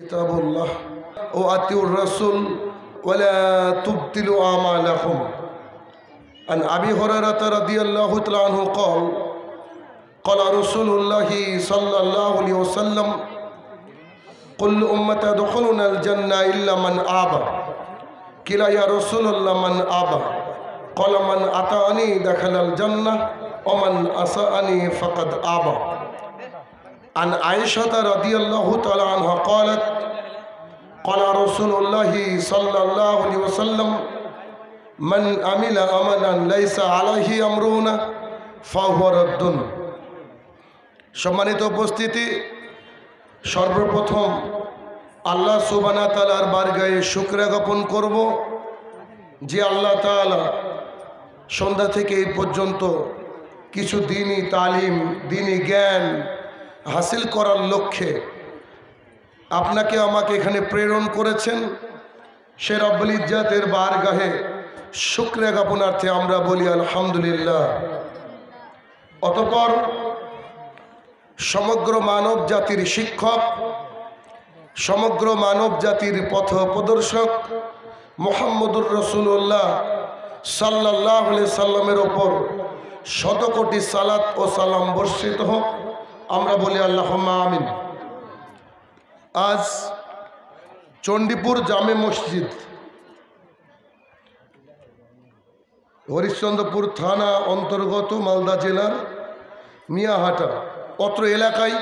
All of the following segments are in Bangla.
কিতাবুল্লাহ ও আতিউর রাসূল ওয়ালা তুবতিলু আমালাকুম আন আবি হুরায়রা রাদিয়াল্লাহু তাআলা আনহু قال قال رسول الله صلى الله عليه وسلم كل امتي يدخلون الجنه الا من ابى قيل يا رسول الله من ابى قال من اطاعني دخل الجنه ومن عصاني فقد ابى عن عائشة رضي الله تعالى عنها قالت قال رسول الله صلى الله عليه وسلم من عمل عملا ليس عليه أمرنا فهو رد। সম্মানিত উপস্থিতি, সর্বপ্রথম আল্লাহ সুবহানাহু ওয়া তাআলার বারগাহে শুকরিয়া জ্ঞাপন করব যে আল্লাহ তাআলা সন্ধ্যা থেকে এই পর্যন্ত কিছু দ্বীনি তালিম, দ্বীনি জ্ঞান হাসিল করার লক্ষ্যে আপনাকে আমাকে এখানে প্রেরণ করেছেন। সে রব্বুল ইজ্জাতের বারগাহে শুকরিয়া জ্ঞাপনার্থে আমরা বলি আলহামদুলিল্লাহ। অতঃপর সমগ্র মানব জাতির শিক্ষক, সমগ্র মানব জাতির পথ প্রদর্শক মুহাম্মদুর রাসূলুল্লাহ সাল্লাল্লাহু আলাইহি সাল্লামের ওপর শতকোটি সালাত ও সালাম বর্ষিত হোক, আমরা বলি আল্লাহুম্মা আমিন। আজ চণ্ডীপুর জামে মসজিদ, হরিশ্চন্দ্রপুর থানা অন্তর্গত মালদা জেলার মিয়াহাটা অত্র এলাকায়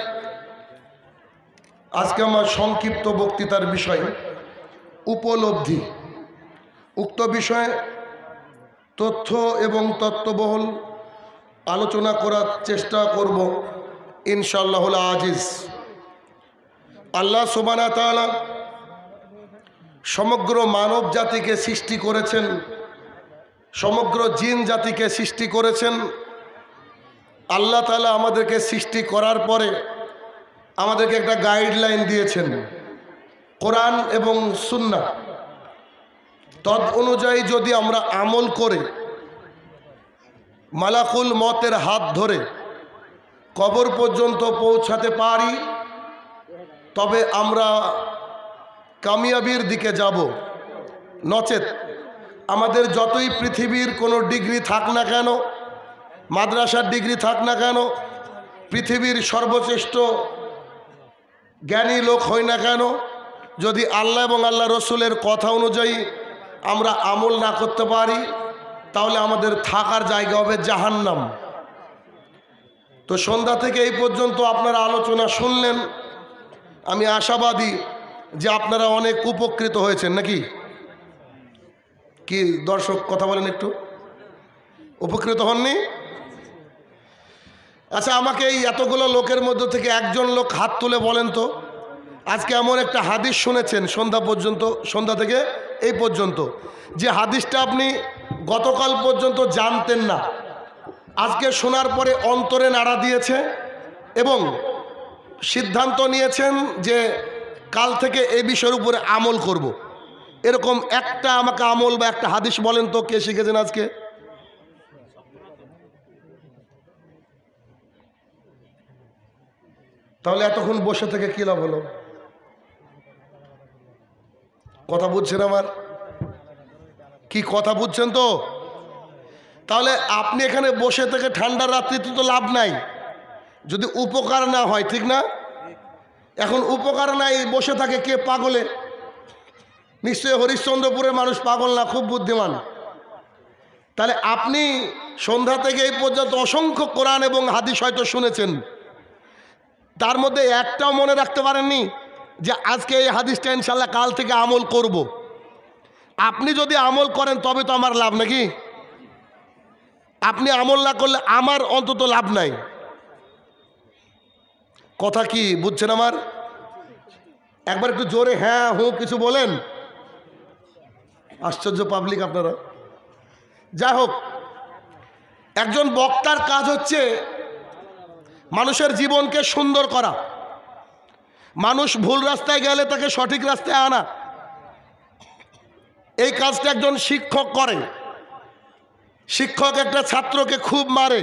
আজকে আমার সংক্ষিপ্ত বক্তৃতার বিষয় উপলব্ধি। উক্ত বিষয়ে তথ্য এবং তত্ত্ববহুল আলোচনা করার চেষ্টা করব ইনশাআল্লাহুল আজিজ। আল্লাহ সুবহানাহু ওয়া তাআলা সমগ্র মানব জাতিকে সৃষ্টি করেছেন, সমগ্র জিন জাতিকে সৃষ্টি করেছেন। আল্লাহ তাআলা আমাদেরকে সৃষ্টি করার পরে আমাদেরকে একটা গাইডলাইন দিয়েছেন, কোরআন এবং সুন্নাহ। তদ অনুযায়ী যদি আমরা আমল করে মালাকুল মতের হাত ধরে কবর পর্যন্ত পৌঁছাতে পারি, তবে আমরা কামিয়াবির দিকে যাব। নচেত আমাদের যতই পৃথিবীর কোনো ডিগ্রি থাক না কেন, মাদ্রাসার ডিগ্রি থাক না কেন, পৃথিবীর সর্বশ্রেষ্ঠ জ্ঞানী লোক হই না কেন, যদি আল্লাহ এবং আল্লাহ রসুলের কথা অনুযায়ী আমরা আমল না করতে পারি, তাহলে আমাদের থাকার জায়গা হবে জাহান্নাম। তো সন্ধ্যা থেকে এই পর্যন্ত আপনারা আলোচনা শুনলেন, আমি আশাবাদী যে আপনারা অনেক উপকৃত হয়েছেন। নাকি কি দর্শক কথা বলেন, একটু উপকৃত হননি? আচ্ছা, আমাকে এই এতগুলো লোকের মধ্যে থেকে একজন লোক হাত তুলে বলেন তো, আজকে এমন একটা হাদিস শুনেছেন সন্ধ্যা থেকে এই পর্যন্ত, যে হাদিসটা আপনি গতকাল পর্যন্ত জানতেন না, আজকে শোনার পরে অন্তরে নাড়া দিয়েছে এবং সিদ্ধান্ত নিয়েছেন যে কাল থেকে এই বিষয়ের উপরে আমল করব। এরকম একটা আমাকে আমল বা একটা হাদিস বলেন তো, কে শিখেছেন আজকে? তাহলে এতক্ষণ বসে থেকে কি লাভ হলো? কথা বুঝছেন আমার? কি কথা বুঝছেন তো? তাহলে আপনি এখানে বসে থেকে ঠান্ডার রাত্রিতে তো লাভ নাই, যদি উপকার না হয়, ঠিক না? এখন উপকার নাই, বসে থাকে কে? পাগলে। নিশ্চয়ই হরিশ্চন্দ্রপুরের মানুষ পাগল না, খুব বুদ্ধিমান। তাহলে আপনি সন্ধ্যা থেকে এই পর্যন্ত অসংখ্য কোরআন এবং হাদিস হয়তো শুনেছেন, তার মধ্যে একটাও মনে রাখতে পারেননি যে আজকে এই হাদিসটা ইনশাল্লাহ কাল থেকে আমল করব। আপনি যদি আমল করেন তবে তো আমার লাভ, নাকি? আপনি আমল না করলে আমার অন্তত লাভ নাই। কথা কি বুঝছেন আমার? একবার একটু জোরে হ্যাঁ হু কিছু বলেন। আশ্চর্য পাবলিক আপনারা। যাই হোক, একজন বক্তার কাজ হচ্ছে মানুষের জীবনকে সুন্দর করা, মানুষ ভুল রাস্তায় গেলে তাকে সঠিক রাস্তায় আনা। এই কাজটা একজন শিক্ষক করে। শিক্ষক একটা ছাত্রকে খুব মারে,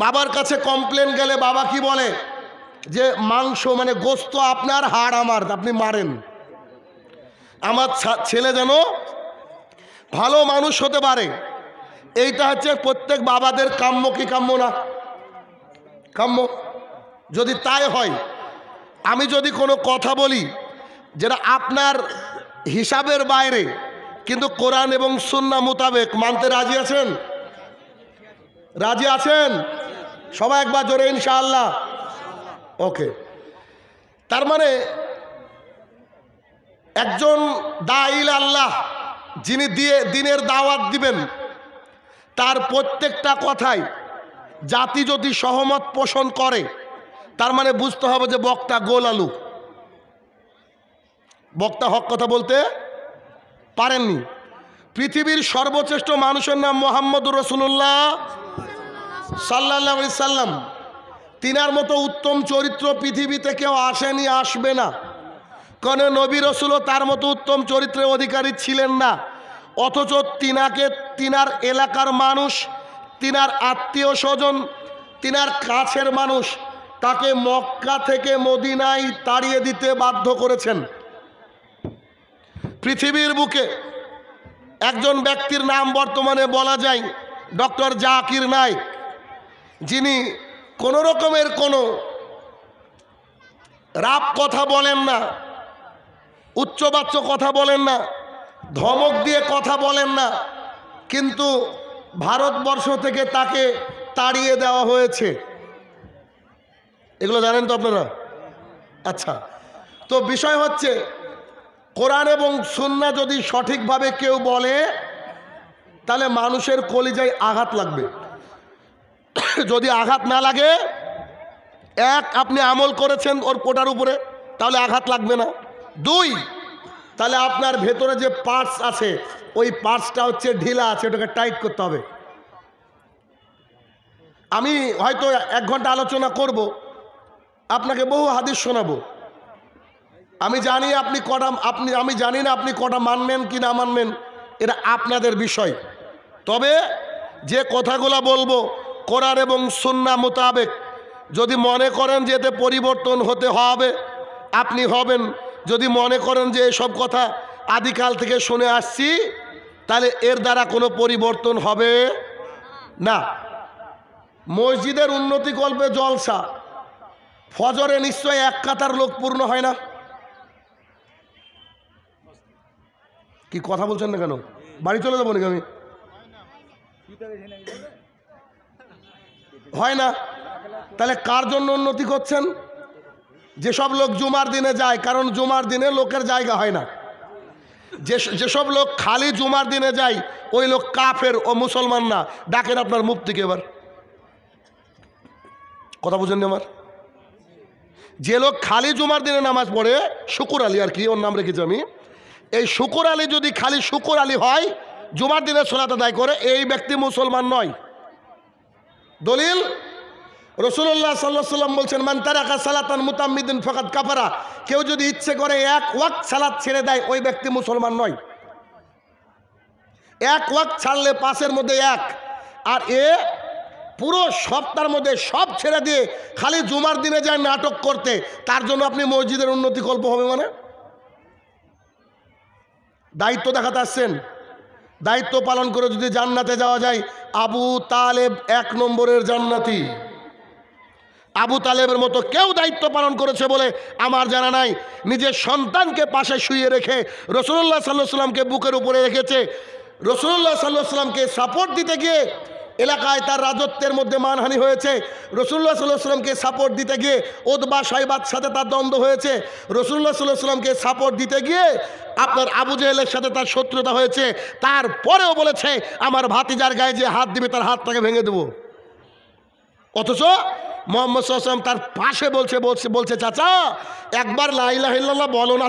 বাবার কাছে কমপ্লেন গেলে বাবা কি বলে? যে মাংস মানে গোস্ত আপনার, হাড় আমার, আপনি মারেন। আমার ছেলে যেন ভালো মানুষ হতে পারে, এইটা হচ্ছে প্রত্যেক বাবাদের কাম্য। কি কাম্য না কাম্য? যদি তাই হয়, আমি যদি কোনো কথা বলি যেটা আপনার হিসাবের বাইরে, কিন্তু কোরআন এবং সুন্নাহ মোতাবেক মানতে রাজি আছেন? রাজি আছেন সবাই? একবার জোরে ইনশাআল্লাহ। ওকে, তার মানে একজন দাঈল আল্লাহ, যিনি দিনের দাওয়াত দিবেন, তার প্রত্যেকটা কথায় জাতি যদি সহমত পোষণ করে, তার মানে বুঝতে হবে যে বক্তা গোল আলু, বক্তা হক কথা বলতে পারেননি। পৃথিবীর সর্বশ্রেষ্ঠ মানুষের নাম মুহাম্মদুর রাসূলুল্লাহ সাল্লাল্লাহু আলাইহি সাল্লাম। তিনার মতো উত্তম চরিত্র পৃথিবীতে কেউ আসেনি, আসবে না। কারণ নবী রাসূলও তার মতো উত্তম চরিত্রের অধিকারী ছিলেন না, অথচ তিনার এলাকার মানুষ, তিনার আত্মীয় স্বজন, তিনার কাছের মানুষ তাকে মক্কা থেকে মদিনায় তাড়িয়ে দিতে বাধ্য করেছেন। পৃথিবীর বুকে একজন ব্যক্তির নাম বর্তমানে বলা যায় ডক্টর জাকির নায়েক, যিনি কোনো রকমের কোনো রাপ কথা বলেন না, উচ্চবাচ্য কথা বলেন না, ধমক দিয়ে কথা বলেন না, কিন্তু ভারতবর্ষ থেকে তাকে তাড়িয়ে দেওয়া হয়েছে। এগুলো জানেন তো আপনারা? আচ্ছা, তো বিষয় হচ্ছে কোরআন এবং সুন্নাহ যদি সঠিকভাবে কেউ বলে, তাহলে মানুষের কলিজায় আঘাত লাগবে। যদি আঘাত না লাগে, এক, আপনি আমল করেছেন ওটার উপরে, তাহলে আঘাত লাগবে না। দুই, তাহলে আপনার ভেতরে যে পার্টস আছে, ওই পার্টসটা হচ্ছে ঢিলা আছে, ওটাকে টাইট করতে হবে। আমি হয়তো 1 ঘন্টা আলোচনা করব, আপনাকে বহু হাদিস শোনাবো। আমি জানি আমি জানি না আপনি কটা মানবেন কি না মানবেন, এটা আপনাদের বিষয়। তবে যে কথাগুলো বলবো কোরআন এবং সুন্নাহ মোতাবেক, যদি মনে করেন যে এতে পরিবর্তন হতে হবে, আপনি হবেন। যদি মনে করেন যে এসব কথা আদিকাল থেকে শুনে আসছি, তাহলে এর দ্বারা কোনো পরিবর্তন হবে না। মসজিদের উন্নতি কল্পে জলসা, ফজরে নিশ্চয় 1 কাতার লোক পূর্ণ হয় না। কি কথা বলছেন না কেন? বাড়ি চলে যাবো নাকি আমি? হয় না? তাহলে কার জন্য উন্নতি করছেন? যেসব লোক জুমার দিনে যায়, কারণ জুমার দিনে লোকের জায়গা হয় না। যেসব লোক খালি জুমার দিনে যায়, ওই লোক কাফের ও মুসলমান না। ডাকেন আপনার মুফতিকে এবার। কথা বুঝেন আমার? যে লোক খালি জুমার দিনে নামাজ পড়ে, শুকুর আলী আর কি ওর নাম রেখেছি আমি, এই শুকুর আলী যদি খালি শুকুর আলী হয়, জুমার দিনে সালাত আদায় করে, এই ব্যক্তি মুসলমান নয়। দলিল, রাসূলুল্লাহ সাল্লাল্লাহু আলাইহি ওয়াসাল্লাম বলছেন, মান তারাকা সালাতান মুতাম্মিদান ফাকাদ কাফারা। কেউ যদি ইচ্ছে করে 1 ওয়াক্ত সালাত ছেড়ে দেয়, ওই ব্যক্তি মুসলমান নয়। 1 ওয়াক্ত ছাড়লে 5-এর মধ্যে 1, আর পুরো সপ্তাহের মধ্যে সব ছেড়ে দিয়ে খালি জুমার দিনে যায় নাটক করতে, তার জন্য আপনি মসজিদের উন্নতি কল্প হবে মানে? দায়িত্ব দেখাতে আসছেন, দায়িত্ব পালন করে যদি জান্নাতে যাওয়া যায়, আবু তালেব 1 নম্বরের জান্নাতি। আবু তালেবের মতো কেউ দায়িত্ব পালন করেছে বলে আমার জানা নাই। নিজের সন্তানকে পাশে শুইয়ে রেখে রাসূলুল্লাহ সাল্লাল্লাহু আলাইহি ওয়াসাল্লামকে বুকের উপরে রেখেছে। রাসূলুল্লাহ সাল্লাল্লাহু আলাইহি ওয়াসাল্লামকে সাপোর্ট দিতে গিয়ে এলাকায় তার রাজত্বের মধ্যে মানহানি হয়েছে। রাসূলুল্লাহ সাল্লাল্লাহু আলাইহি ওয়াসাল্লামকে সাপোর্ট দিতে গিয়ে উতবা শাইবার সাথে তার দ্বন্দ্ব হয়েছে। রাসূলুল্লাহ সাল্লাল্লাহু আলাইহি ওয়াসাল্লামকে সাপোর্ট দিতে গিয়ে আপনার আবু জেহেলের সাথে তার শত্রুতা হয়েছে। তারপরেও বলেছে, আমার ভাতিজার গায়ে যে হাত দিবে তার হাতটাকে ভেঙে দেবো। অথচ মুহাম্মদ সাল্লাল্লাহু আলাইহি ওয়াসাল্লাম তার পাশে বলছে চাচা, একবার লা ইলাহা ইল্লাল্লাহ বলো না।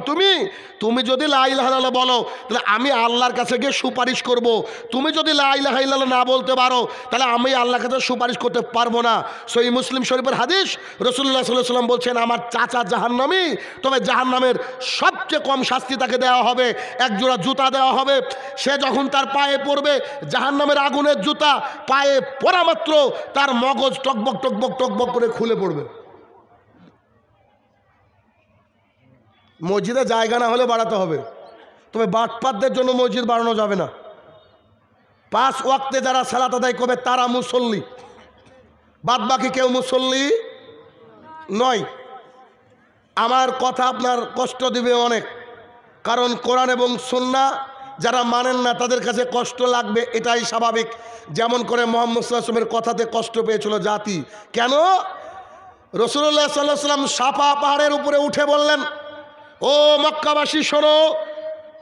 তুমি যদি লা ইলাহা ইল্লাল্লাহ বলো, তাহলে আমি আল্লাহর কাছে গিয়ে সুপারিশ করব। তুমি যদি লা ইলাহা ইল্লাল্লাহ না বলতে পারো, তাহলে আমি আল্লাহর কাছে সুপারিশ করতে পারবো না। সহিহ মুসলিম শরীফের হাদিস, রাসূলুল্লাহ সাল্লাল্লাহু আলাইহি ওয়াসাল্লাম বলছেন, আমার চাচা জাহান্নামী, তবে জাহান্নামের সবচেয়ে কম শাস্তি তাকে দেওয়া হবে, 1 জোড়া জুতা দেওয়া হবে। সে যখন তার পায়ে পড়বে, জাহান্নামের আগুনের জুতা পায়ে পড়া মাত্র তার মগজ টকবক টকবক টকবক করে খুলে পড়বে। মসজিদে জায়গা না হলে বাড়াতে হবে, তবে বাটপাতদের জন্য মসজিদ বাড়ানো যাবে না। 5 ওয়াক্তে যারা সালাত আদায় করবে তারা মুসল্লি, বাদ বাকি কেউ মুসল্লি নয়। আমার কথা আপনার কষ্ট দিবে অনেক, কারণ কোরআন এবং সুন্নাহ যারা মানেন না তাদের কাছে কষ্ট লাগবে, এটাই স্বাভাবিক। যেমন করে মুহাম্মদ সাল্লাল্লাহু আলাইহি ওয়াসাল্লামের কথাতে কষ্ট পেয়েছিল জাতি। কেন? রাসূলুল্লাহ সাল্লাল্লাহু আলাইহি ওয়াসাল্লাম সাফা পাহাড়ের উপরে উঠে বললেন, ও মক্কাবাসী শোনো,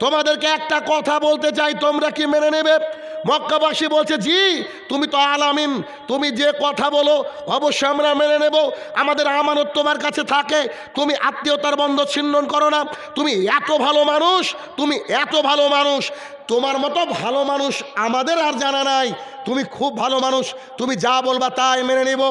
তোমাদেরকে একটা কথা বলতে চাই, তোমরা কি মেনে নেবে? মক্কাবাসী বলছে, জি, তুমি তো আলামিন, তুমি যে কথা বলো অবশ্যই আমরা মেনে নেব। আমাদের আমানত তোমার কাছে থাকে, তুমি আত্মীয়তার বন্ধন ছিন্ন করো না, তুমি এত ভালো মানুষ, তুমি এত ভালো মানুষ, তোমার মতো ভালো মানুষ আমাদের আর জানা নাই, তুমি খুব ভালো মানুষ, তুমি যা বলবা তাই মেনে নেব।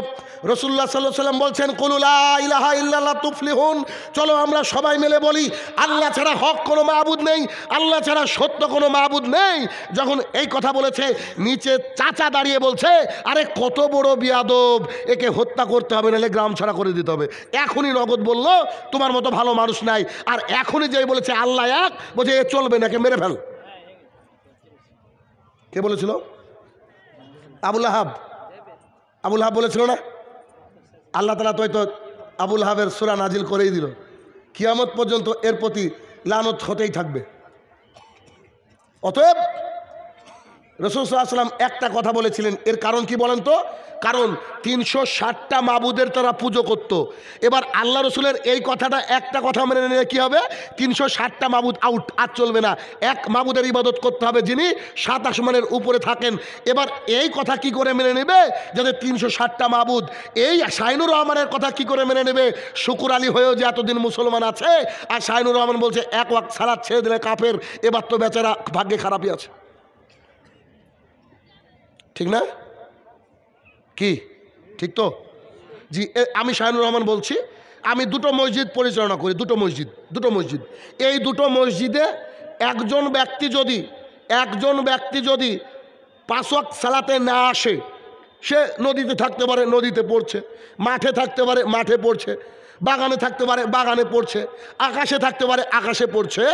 রাসূলুল্লাহ সাল্লাল্লাহু আলাইহি ওয়াসাল্লাম বলছেন, কুলু লা ইলাহা ইল্লাল্লাহ তুফলিহুন, চলো আমরা সবাই মিলে বলি আল্লাহ ছাড়া হক কোনো মাবুদ নেই, আল্লাহ ছাড়া সত্য কোনো মাবুদ নেই। যখন এই কথা বলেছে, নিচে চাচা দাঁড়িয়ে বলছে, আরে কত বড় বিয়াদব, একে হত্যা করতে হবে, নাহলে গ্রাম ছাড়া করে দিতে হবে। এখনই নগদ বলল তোমার মতো ভালো মানুষ নাই, আর এখনই যেই বলেছে আল্লাহ এক, বলছে এ চলবে না, একে মেরে ফেল। কে বলেছিল? আবুল আহাব। আবুল আহাব বলেছিল না? আল্লাহ তাআলা তো আবুল আহাবের সূরা নাজিল করেই দিল, কিয়ামত পর্যন্ত এর প্রতি লানত হতেই থাকবে। অতএব রাসূল সাল্লাল্লাহু আলাইহি ওয়াসাল্লাম একটা কথা বলেছিলেন, এর কারণ কি বলেন তো? কারণ 360টা মাবুদের তারা পুজো করত। এবার আল্লাহ রসুলের এই কথাটা একটা কথা মেনে নিলে কী হবে? 360টা মাবুদ আউট, আর চলবে না। এক মাবুদের ইবাদত করতে হবে যিনি 7 আসমানের উপরে থাকেন। এবার এই কথা কি করে মেনে নেবে যাদের 360টা মাবুদ? এই শাহিনুর রহমানের কথা কি করে মেনে নেবে? শুকুর আলী হয়েও যে এতদিন মুসলমান আছে, আর শাহিনুর রহমান বলছে এক ওয়াক্ত সালাত ছেড়ে দিলে কাফের, এবার তো বেচারা ভাগ্যে খারাপই আছে। ঠিক না? কি ঠিক তো? জি, আমি শাহিনুর রহমান বলছি, আমি 2টো মসজিদ পরিচালনা করি, 2টো মসজিদ। এই 2টো মসজিদে একজন ব্যক্তি যদি 5 ওয়াক্ত সালাতে না আসে, সে নদীতে থাকতে পারে, নদীতে পড়ছে, মাঠে থাকতে পারে, মাঠে পড়ছে, বাগানে থাকতে পারে, বাগানে পড়ছে, আকাশে থাকতে পারে, আকাশে পড়ছে।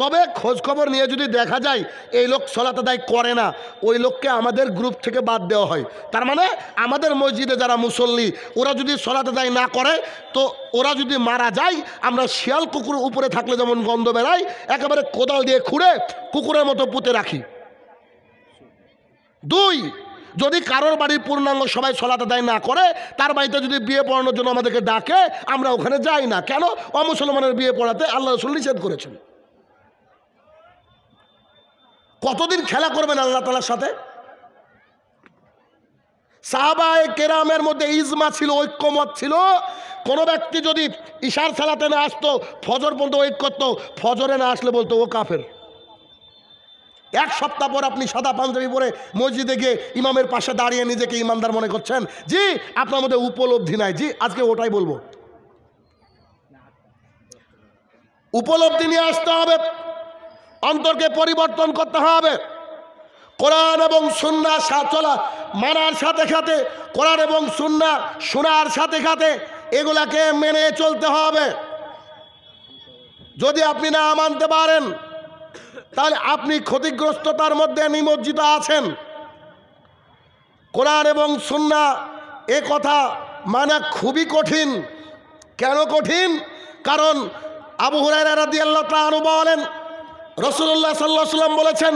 তবে খোঁজখবর নিয়ে যদি দেখা যায় এই লোক সালাত আদায় করে না, ওই লোককে আমাদের গ্রুপ থেকে বাদ দেওয়া হয়। তার মানে আমাদের মসজিদে যারা মুসল্লি, ওরা যদি সালাত আদায় না করে, তো ওরা যদি মারা যায়, আমরা শিয়াল কুকুর উপরে থাকলে যেমন গন্ধ বেড়ায়, একেবারে কোদাল দিয়ে খুঁড়ে কুকুরের মতো পুঁতে রাখি। 2, যদি কারোর বাড়ির পূর্ণাঙ্গ সবাই সালাত আদায় না করে, তার বাড়িতে যদি বিয়ে পড়ানোর জন্য আমাদেরকে ডাকে, আমরা ওখানে যাই না। কেন? অমুসলমানের বিয়ে পড়াতে আল্লাহ রাসূল নিষেধ করেছেন। কতদিন খেলা করবেন আল্লাহ তাআলার সাথে? সাহাবায়ে কেরামের মধ্যে ইজমা ছিল, ঐক্যমত ছিল, কোনো ব্যক্তি যদি ইশার সালাতে না আসতো, ফজর পর্যন্ত ওয়েট করতো, ফজরে না আসলে বলতো ও কাফের। 1 সপ্তাহ পর আপনি সাদা পাঞ্জাবি পরে মসজিদে গিয়ে ইমামের পাশে দাঁড়িয়ে নিজেকে ইমানদার মনে করছেন। জি, আপনার মধ্যে উপলব্ধি নাই। জি, আজকে ওটাই বলবো, উপলব্ধি নিয়ে আসতে হবে, অন্তরকে পরিবর্তন করতে হবে। কোরআন এবং সুন্নাহ চলা মানার সাথে সাথে, কোরআন এবং সুন্নাহ শোনার সাথে সাথে এগুলাকে মেনে চলতে হবে। যদি আপনি না মানতে পারেন, তাহলে আপনি ক্ষতিগ্রস্ততার মধ্যে নিমজ্জিত আছেন। কোরআন এবং সুন্নাহ এ কথা মানা খুবই কঠিন। কেন কঠিন? কারণ আবু হুরায়রা রাদিয়াল্লাহু তাআলা আনহু বলেন, রাসূলুল্লাহ সাল্লাল্লাহু আলাইহি ওয়াসাল্লাম বলেছেন,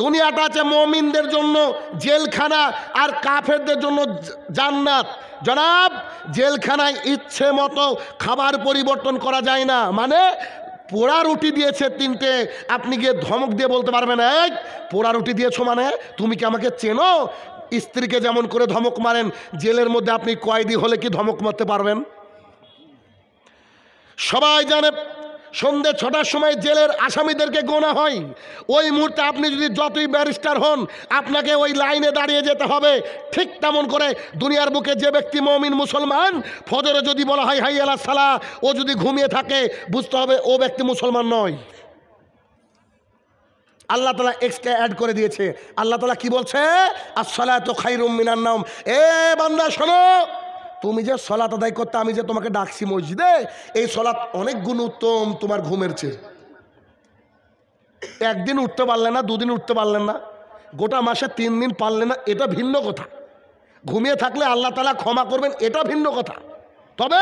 দুনিয়াটা আছে মুমিনদের জন্য জেলখানা, আর কাফেরদের জন্য জান্নাত। জনাব, জেলখানায় ইচ্ছে মতো খাবার পরিবর্তন করা যায় না। মানে পোড়া রুটি দিয়েছে 3টে, আপনি গিয়ে ধমক দিয়ে বলতে পারবেন, এই পোড়া রুটি দিয়েছো মানে তুমি কি আমাকে চেনো? স্ত্রীকে যেমন করে ধমক মারেন, জেলের মধ্যে আপনি কয়েদি হলে কি ধমক মারতে পারবেন? সবাই জানে সন্ধ্যে 6টার সময় জেলের আসামিদেরকে গোনা হয়। ওই মুহূর্তে আপনি যদি যতই ব্যারিস্টার হন, আপনাকে ওই লাইনে দাঁড়িয়ে যেতে হবে। ঠিক তেমন করে দুনিয়ার বুকে যে ব্যক্তি মুমিন মুসলমান, ফজরে যদি বলা হয় হাইয়া আলাস সালাহ, ও যদি ঘুমিয়ে থাকে, বুঝতে হবে ও ব্যক্তি মুসলমান নয়। আল্লাহ তাআলা এক্সট্রা অ্যাড করে দিয়েছে। আল্লাহ তাআলা কি বলছে? আস-সালাতু খায়রুম মিনান নাওম। এ বান্দা শোনো, তুমি যে সলাত আদায় করতে আমি যে তোমাকে ডাকছি মসজিদে, এই সলাত অনেক গুণ উত্তম তোমার ঘুমের চেয়ে। একদিন উঠতে পারলেন না, দুদিন উঠতে পারলেন না, গোটা মাসে 3 দিন পারলেন না, এটা ভিন্ন কথা। ঘুমিয়ে থাকলে আল্লাহ তাআলা ক্ষমা করবেন, এটা ভিন্ন কথা। তবে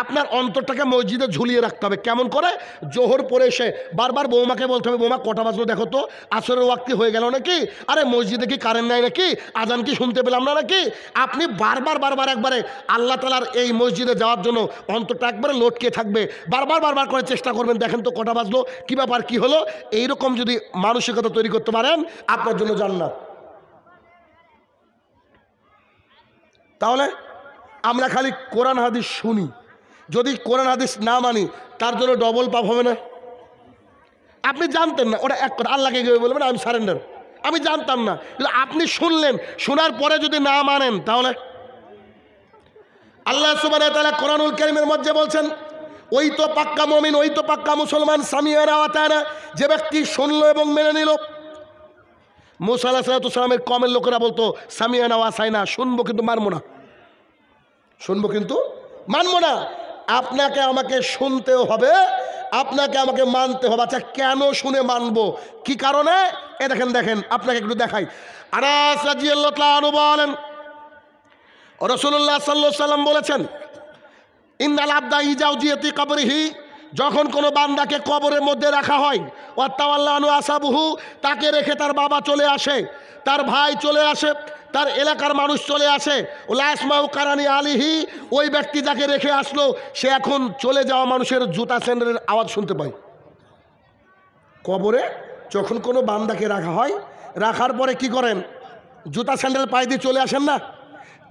আপনার অন্তরটাকে মসজিদে ঝুলিয়ে রাখতে হবে। কেমন করে? জোহর পরে এসে বারবার বৌমাকে বলতে হবে, বৌমা কটা বাজলো দেখো তো, আসরের ওয়াক্তি হয়ে গেল নাকি, আরে মসজিদে কি কারেন্ট নাই নাকি, আজান কি শুনতে পেলাম না নাকি। আপনি বারবার একবারে আল্লাহ তাআলার এই মসজিদে যাওয়ার জন্য অন্তরটা একবারে লটকে থাকবে, বারবার করে চেষ্টা করবেন, দেখেন তো কটা বাজলো, কী ব্যাপার, কী হলো। এইরকম যদি মানসিকতা তৈরি করতে পারেন, আপনার জন্য জান্নাত। তাহলে আমরা খালি কোরআন হাদিস শুনি, যদি কোরআন হাদিস না মানি তার জন্য ডবল পাপ হবে না? আপনি জানতেন না, ওটা এক কথা, আল্লাহকে গিয়ে বলবেন আমি সারেন্ডার, আমি জানতাম না, কিন্তু আপনি শুনলেন, শোনার পরে যদি না মানেন তাহলে আল্লাহ সুবহানাহু ওয়া তাআলা কোরআনুল কারীমের মধ্যে বলছেন, ওই তো পাক্কা মুমিন, ওই তো পাক্কা মুসলমান, সামিআনা ওয়া আতানা, যে ব্যক্তি শুনলো এবং মেনে নিল। মুসা আলাইহিস সালামের কমের লোকেরা বলতো সামিআনা ওয়া আসাইনা, শুনবো কিন্তু মানবো না, শুনবো কিন্তু মানবো না। আপনাকে আমাকে শুনতেও হবে, আপনাকে আমাকে মানতে হবে। আচ্ছা কেন শুনে মানবো, কি কারণে? এ দেখেন আপনাকে একটু দেখাই। আনাস রাদিয়াল্লাহু তাআলা আনহু বলেন, রাসূলুল্লাহ সাল্লাল্লাহু আলাইহি ওয়াসাল্লাম বলেছেন, ইন্নাল আবদা ইজাউজিয়াতি কবরিহি, যখন কোনো বান্দাকে কবরের মধ্যে রাখা হয়, ওয়াতাওয়াল্লা আনহু আসাবুহু, তাকে রেখে তার বাবা চলে আসে, তার ভাই চলে আসে, তার এলাকার মানুষ চলে আসে, ওলাসমাউ কারানি আলিহি, ওই ব্যক্তি যাকে রেখে আসলো সে এখন চলে যাওয়া মানুষের জুতা স্যান্ডেলের আওয়াজ শুনতে পায়। কবরে যখন কোনো বান্দাকে রাখা হয়, রাখার পরে কি করেন? জুতা স্যান্ডেল পায়ে দিয়ে চলে আসেন না?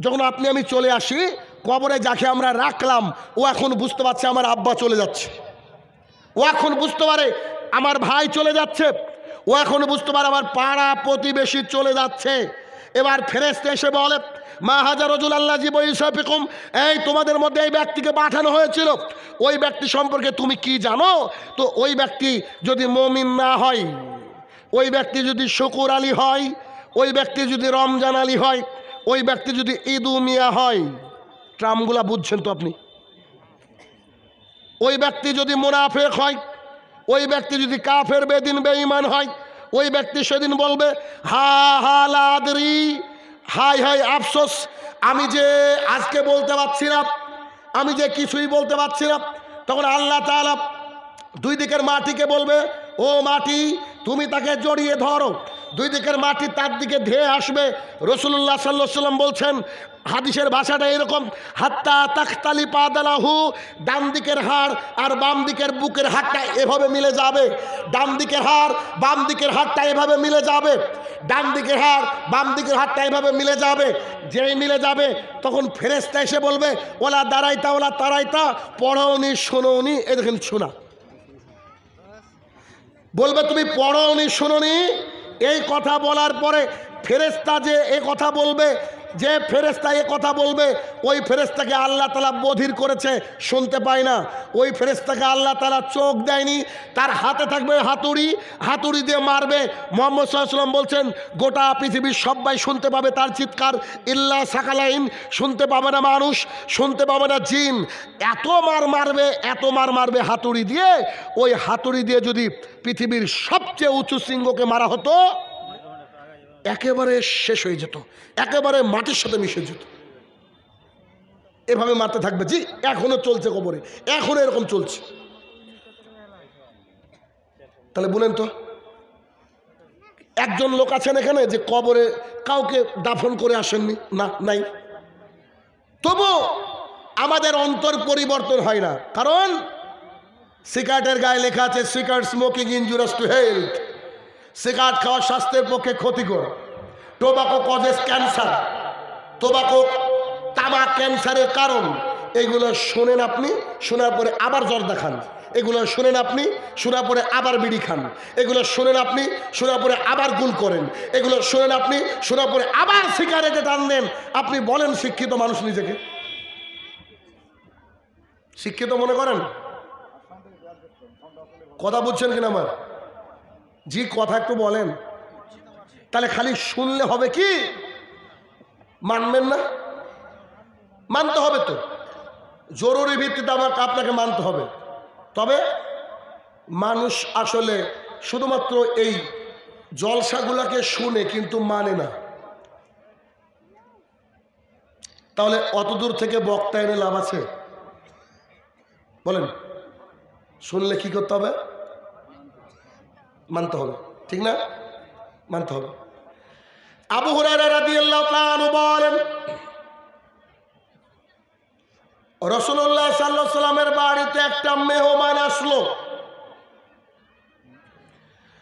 যখন আপনি আমি চলে আসি, কবরে যাকে আমরা রাখলাম ও এখন বুঝতে পারছে আমার আব্বা চলে যাচ্ছে, ও এখন বুঝতে পারে আমার ভাই চলে যাচ্ছে, ও এখন বুঝতে পারে আমার পাড়া প্রতিবেশী চলে যাচ্ছে। এবার ফেরেশতা এসে বলে, মা হাজা রাজুল আল্লাযী বাইসাফিকুম, এই তোমাদের মধ্যে এই ব্যক্তিকে পাঠানো হয়েছিল, ওই ব্যক্তি সম্পর্কে তুমি কি জানো? তো ওই ব্যক্তি যদি মুমিন না হয়, ওই ব্যক্তি যদি শুকুর আলী হয়, ওই ব্যক্তি যদি রমজান আলী হয়, ওই ব্যক্তি যদি ঈদু মিয়া হয়, ট্রামগুলা বুঝছেন তো আপনি, ওই ব্যক্তি যদি মুনাফিক হয়, ওই ব্যক্তি যদি কাফের বেদিন বেঈমান হয়, ওই ব্যক্তি সেদিন বলবে হা লাদরি, হাই আফসোস, আমি যে আজকে বলতে পারছি না, আমি যে কিছুই বলতে পারছি না। তখন আল্লাহ তাআলা দুই দিকের মাটিকে বলবে, ও মাটি তুমি তাকে জড়িয়ে ধরো। দুই দিকের মাটি তার দিকে ধেয়ে আসবে। রাসূলুল্লাহ সাল্লাল্লাহু আলাইহি ওয়াসাল্লাম বলছেন, হাদিসের ভাষাটা এরকম, হাত্তা তাখতালি পাদালাহু, ডান দিকের হাড় আর বাম দিকের বুকের হাড়টা এভাবে মিলে যাবে, ডান দিকের হাড় বাম দিকের হাড়টা এভাবে মিলে যাবে, ডান দিকের হাড় বাম দিকের হাড়টা এভাবে মিলে যাবে। যেই মিলে যাবে তখন ফেরেশতা এসে বলবে, ওলা দাঁড়াইতা ওলা তারাইতা, পড়োনি শোনোনি, এ দেখেন শোনা, বলবে তুমি পড়োনি শোনোনি। এই কথা বলার পরে ফেরেশতা যে এ কথা বলবে, যে ফেরেশতা এ কথা বলবে, ওই ফেরেশতাকে আল্লাহ তাআলা বধির করেছে, শুনতে পায় না। ওই ফেরেশতাকে আল্লাহ তাআলা চোখ দেয়নি, তার হাতে থাকবে হাতুড়ি, হাতুড়ি দিয়ে মারবে। মুহাম্মদ সাল্লাল্লাহু আলাইহি ওয়াসাল্লাম বলছেন, গোটা পৃথিবীর সবাই শুনতে পাবে তার চিৎকার, ইল্লা সাকালাইন, শুনতে পাবে না মানুষ, শুনতে পাবে না জিন। এত মার মারবে হাতুড়ি দিয়ে, ওই হাতুড়ি দিয়ে যদি পৃথিবীর সবচেয়ে উঁচু শৃঙ্গকে মারা হতো, একেবারে শেষ হয়ে যেত, একেবারে মাটির সাথে মিশে যেত। এভাবে মারতে থাকবে। জি, এখনো চলছে কবরে, এখনো এরকম চলছে। তাহলে বলেন তো, একজন লোক আছেন এখানে যে কবরে কাউকে দাফন করে আসেননি? না, নাই। তবু আমাদের অন্তর পরিবর্তন হয় না, কারণ সিগারেটের গায়ে লেখা আছে cigarette smoking injurious to health, cigarette খাওয়া স্বাস্থ্যের পক্ষে ক্ষতিকর। টোবাকো কজেস ক্যান্সার, টোবাকো তামাক ক্যান্সারের কারণ। এগুলো শোনেন আপনি, শোনার পরে আবার জর্দা খান। এগুলো শোনেন আপনি, শোনার পরে আবার বিড়ি খান। এগুলো শোনেন আপনি, শোনার পরে আবার গুল করেন। এগুলো শোনেন আপনি, শোনার পরে আবার সিগারেটে টান দেন। আপনি বলেন শিক্ষিত মানুষ নিজেকে? শিক্ষিত মনে করেন? কথা বুঝছেন কিনা আমার? জি, কথা একটু বলেন। তাহলে খালি শুনলে হবে কি? মানবেন না? মানতে হবে তো, জরুরি ভিত্তিতে আপনাকে মানতে হবে। তবে মানুষ আসলে শুধুমাত্র এই জলসাগুলাকে শুনে কিন্তু মানে না। তাহলে অত দূর থেকে বক্তা এনে লাভ আছে? বলেন, শুনলে কি করতে হবে? মানতে হবে, ঠিক না? মানতে হবে। আবু হুরায়রা রাদিয়াল্লাহু তাআলা আনহু বলেন, রাসূলুল্লাহ সাল্লাল্লাহু আলাইহি সাল্লামের বাড়িতে একটা মেহমান আসলো।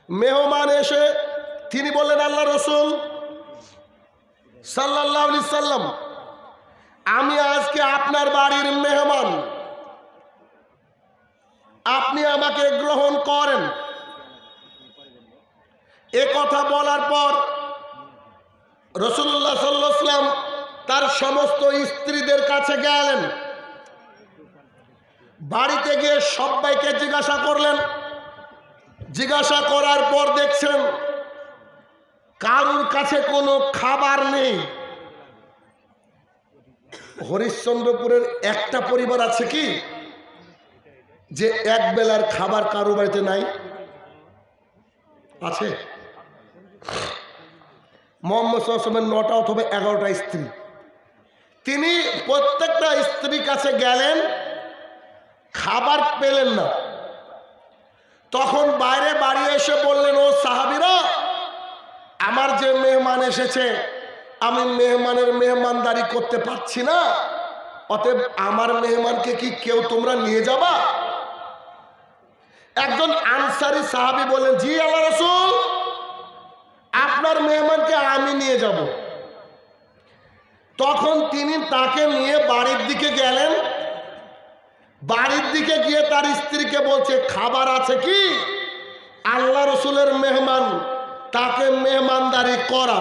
মেহমান এসে তিনি বললেন, আল্লাহ রাসূল সাল্লাল্লাহু আলাইহি সাল্লাম, আমি আজকে আপনার বাড়ির মেহমান, আপনি আমাকে গ্রহণ করেন। এ কথা বলার পর রাসূলুল্লাহ সাল্লাল্লাহু আলাইহি সাল্লাম তার সমস্ত স্ত্রীদের কাছে গেলেন। বাড়িতে গিয়ে সবাইকে জিজ্ঞাসা করলেন। জিজ্ঞাসা করার পর দেখছেন কারুর কাছে কোনো খাবার নেই। হরিশ্চন্দ্রপুরের একটা পরিবার আছে কি যে এক বেলার খাবার কারো বাড়িতে নাই? আছে? মুহাম্মদ সাল্লাল্লাহু আলাইহি ওয়াসাল্লামের 9টা অথবা 11টা স্ত্রী। তিনি প্রত্যেকটা স্ত্রীর কাছে গেলেন, খাবার পেলেন না। তখন বাইরে বাড়ি এসে বললেন, ও সাহাবীরা, আমার যে মেহমান এসেছে আমি মেহমানের মেহমানদারি করতে পারছি না, অতএব আমার মেহমানকে কি কেউ তোমরা নিয়ে যাবা? একজন আনসারী সাহাবী বললেন, জি আল্লাহ রাসূল, আপনার মেহমানকে আমি নিয়ে যাব। তখন তিনি তাকে নিয়ে বাড়ির দিকে গেলেন। বাড়ির দিকে গিয়ে তার স্ত্রীকে বলছে, খাবার আছে কি? আল্লাহ রসুলের মেহমান, তাকে মেহমানদারি করা।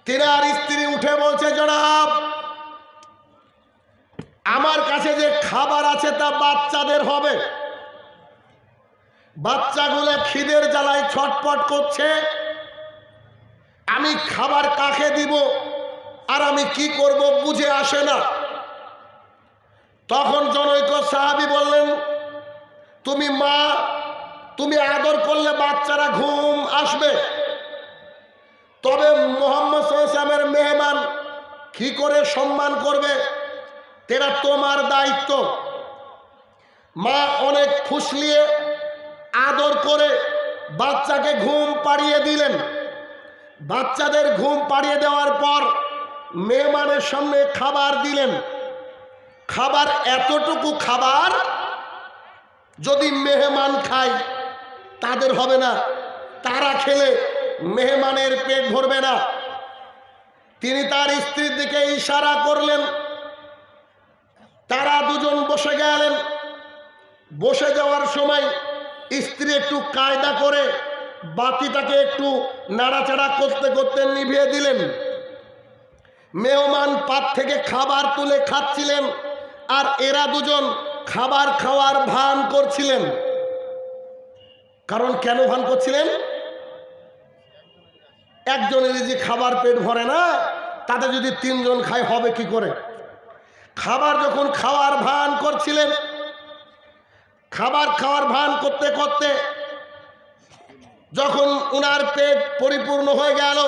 তিনার স্ত্রী উঠে বলছে, জনাব, আমার কাছে যে খাবার আছে তা বাচ্চাদের হবে। বাচ্চাগুলো খিদের জ্বালায় ছটফট করছে, আমি খাবার কাকে দিব আর আমি কি করব বুঝে আসে না। তখন জনৈক সাহাবী বললেন, তুমি মা, তুমি আদর করলে বাচ্চারা ঘুম আসবে, তবে মুহাম্মদ সাল্লাল্লাহু আলাইহি ওয়াসাল্লামের মেহমান কি করে সম্মান করবে, এটা তোমার দায়িত্ব। মা অনেক ফুসলিয়ে আদর করে বাচ্চাকে ঘুম পাড়িয়ে দিলেন। বাচ্চাদের ঘুম পাড়িয়ে দেওয়ার পর মেহমানের সামনে খাবার দিলেন। খাবার এতটুকু খাবার যদি মেহমান খায় তাদের হবে না, তারা খেলে মেহমানের পেট ভরবে না। তিনি তার স্ত্রীর দিকে ইশারা করলেন, তারা দুজন বসে গেলেন। বসে যাওয়ার সময় স্ত্রী একটু কায়দা করে বাতিটাকে একটু নাড়াচাড়া করতে করতে নিভিয়ে দিলেন। মেহমান পাত থেকে খাবার তুলে খাচ্ছিলেন আর এরা দুজন খাবার খাওয়ার ভান করছিলেন। কারণ কেন ভান করছিলেন? একজনের যে খাবার পেট ভরে না, তাতে যদি 3 জন খায় হবে কি করে? খাবার যখন খাওয়ার ভান করছিলেন, খাবার খাওয়ার ভান করতে করতে যখন উনার পেট পরিপূর্ণ হয়ে গেল,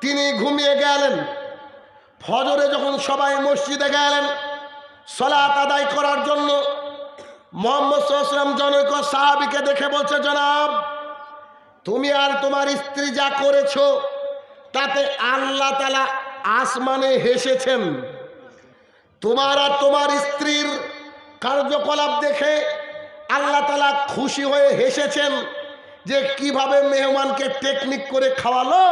তিনি ঘুমিয়ে গেলেন। ফজরে যখন সবাই মসজিদে গেলেন সালাত আদায় করার জন্য, মুহাম্মদ সাল্লাল্লাহু আলাইহি ওয়াসাল্লাম জনৈক সাহাবীকে দেখে বলছে, জনাব, তুমি আর তোমার স্ত্রী যা করেছো তাতে আল্লাহ তাআলা আসমানে হেসেছেন। তোমার আর তোমার স্ত্রীর কার্যকলাপ দেখে আল্লাহ তাআলা খুশি হয়ে হেসেছেন যে কিভাবে মেহমানকে টেকনিক করে খাওয়ালো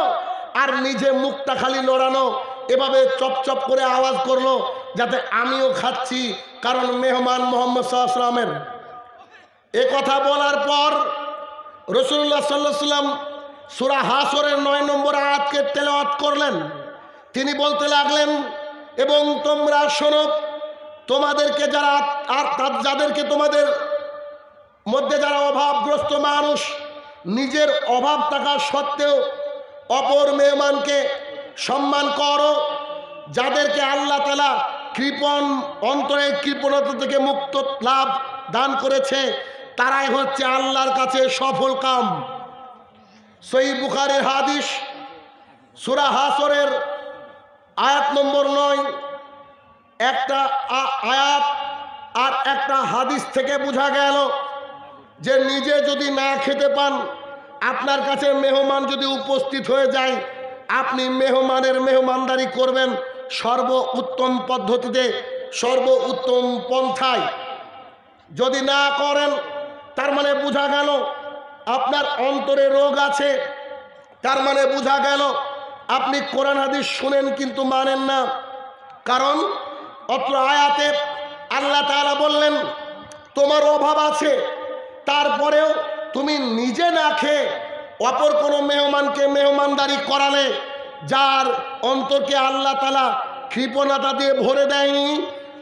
আর নিজে মুখটা খালি লড়ানো, এভাবে চপচপ করে আওয়াজ করলো যাতে আমিও খাচ্ছি, কারণ মেহমান মুহাম্মদ সাল্লাল্লাহু আলাইহি ওয়াসাল্লামের। এ কথা বলার পর রাসূলুল্লাহ সাল্লাল্লাহু আলাইহি ওয়াসাল্লাম সূরা হাসরের 9 নম্বর আয়াতকে তেলাওয়াত করলেন। তিনি বলতে লাগলেন, এবং তোমরা শোনো, তোমাদেরকে যারা আর যাদেরকে তোমাদের মধ্যে যারা অভাবগ্রস্ত মানুষ, নিজের অভাব থাকা সত্ত্বেও অপর মেহমানকে সম্মান করো, যাদেরকে আল্লাহ তাআলা কৃপণ অন্তরের কৃপণতা থেকে মুক্ত লাভ দান করেছে, তারাই হচ্ছে আল্লাহর কাছে সফল কাম। সহিহ বুখারীর হাদিস, সূরা হাসরের আয়াত নম্বর 9, একটা আয়াত আর একটা হাদিস থেকে বোঝা গেল যে নিজে যদি না খেতে পান, আপনার কাছে মেহমান যদি উপস্থিত হয়ে যায়, আপনি মেহমানের মেহমানদারি করবেন সর্ব উত্তম পদ্ধতিতে, সর্ব উত্তম পন্থায়। যদি না করেন, তার মানে বোঝা গেল আপনার অন্তরে রোগ আছে, তার মানে বোঝা গেল আপনি কোরআন হাদিস শুনেন কিন্তু মানেন না। কারণ অত্র আয়াতে আল্লাহ তাআলা বললেন তোমার অভাব আছে, তারপরেও তুমি নিজে না খেয়ে অপর কোনো মেহমানকে মেহমানদারি করালে, যার অন্তরকে আল্লাহ তাআলা কৃপণতা দিয়ে ভরে দেয়নি,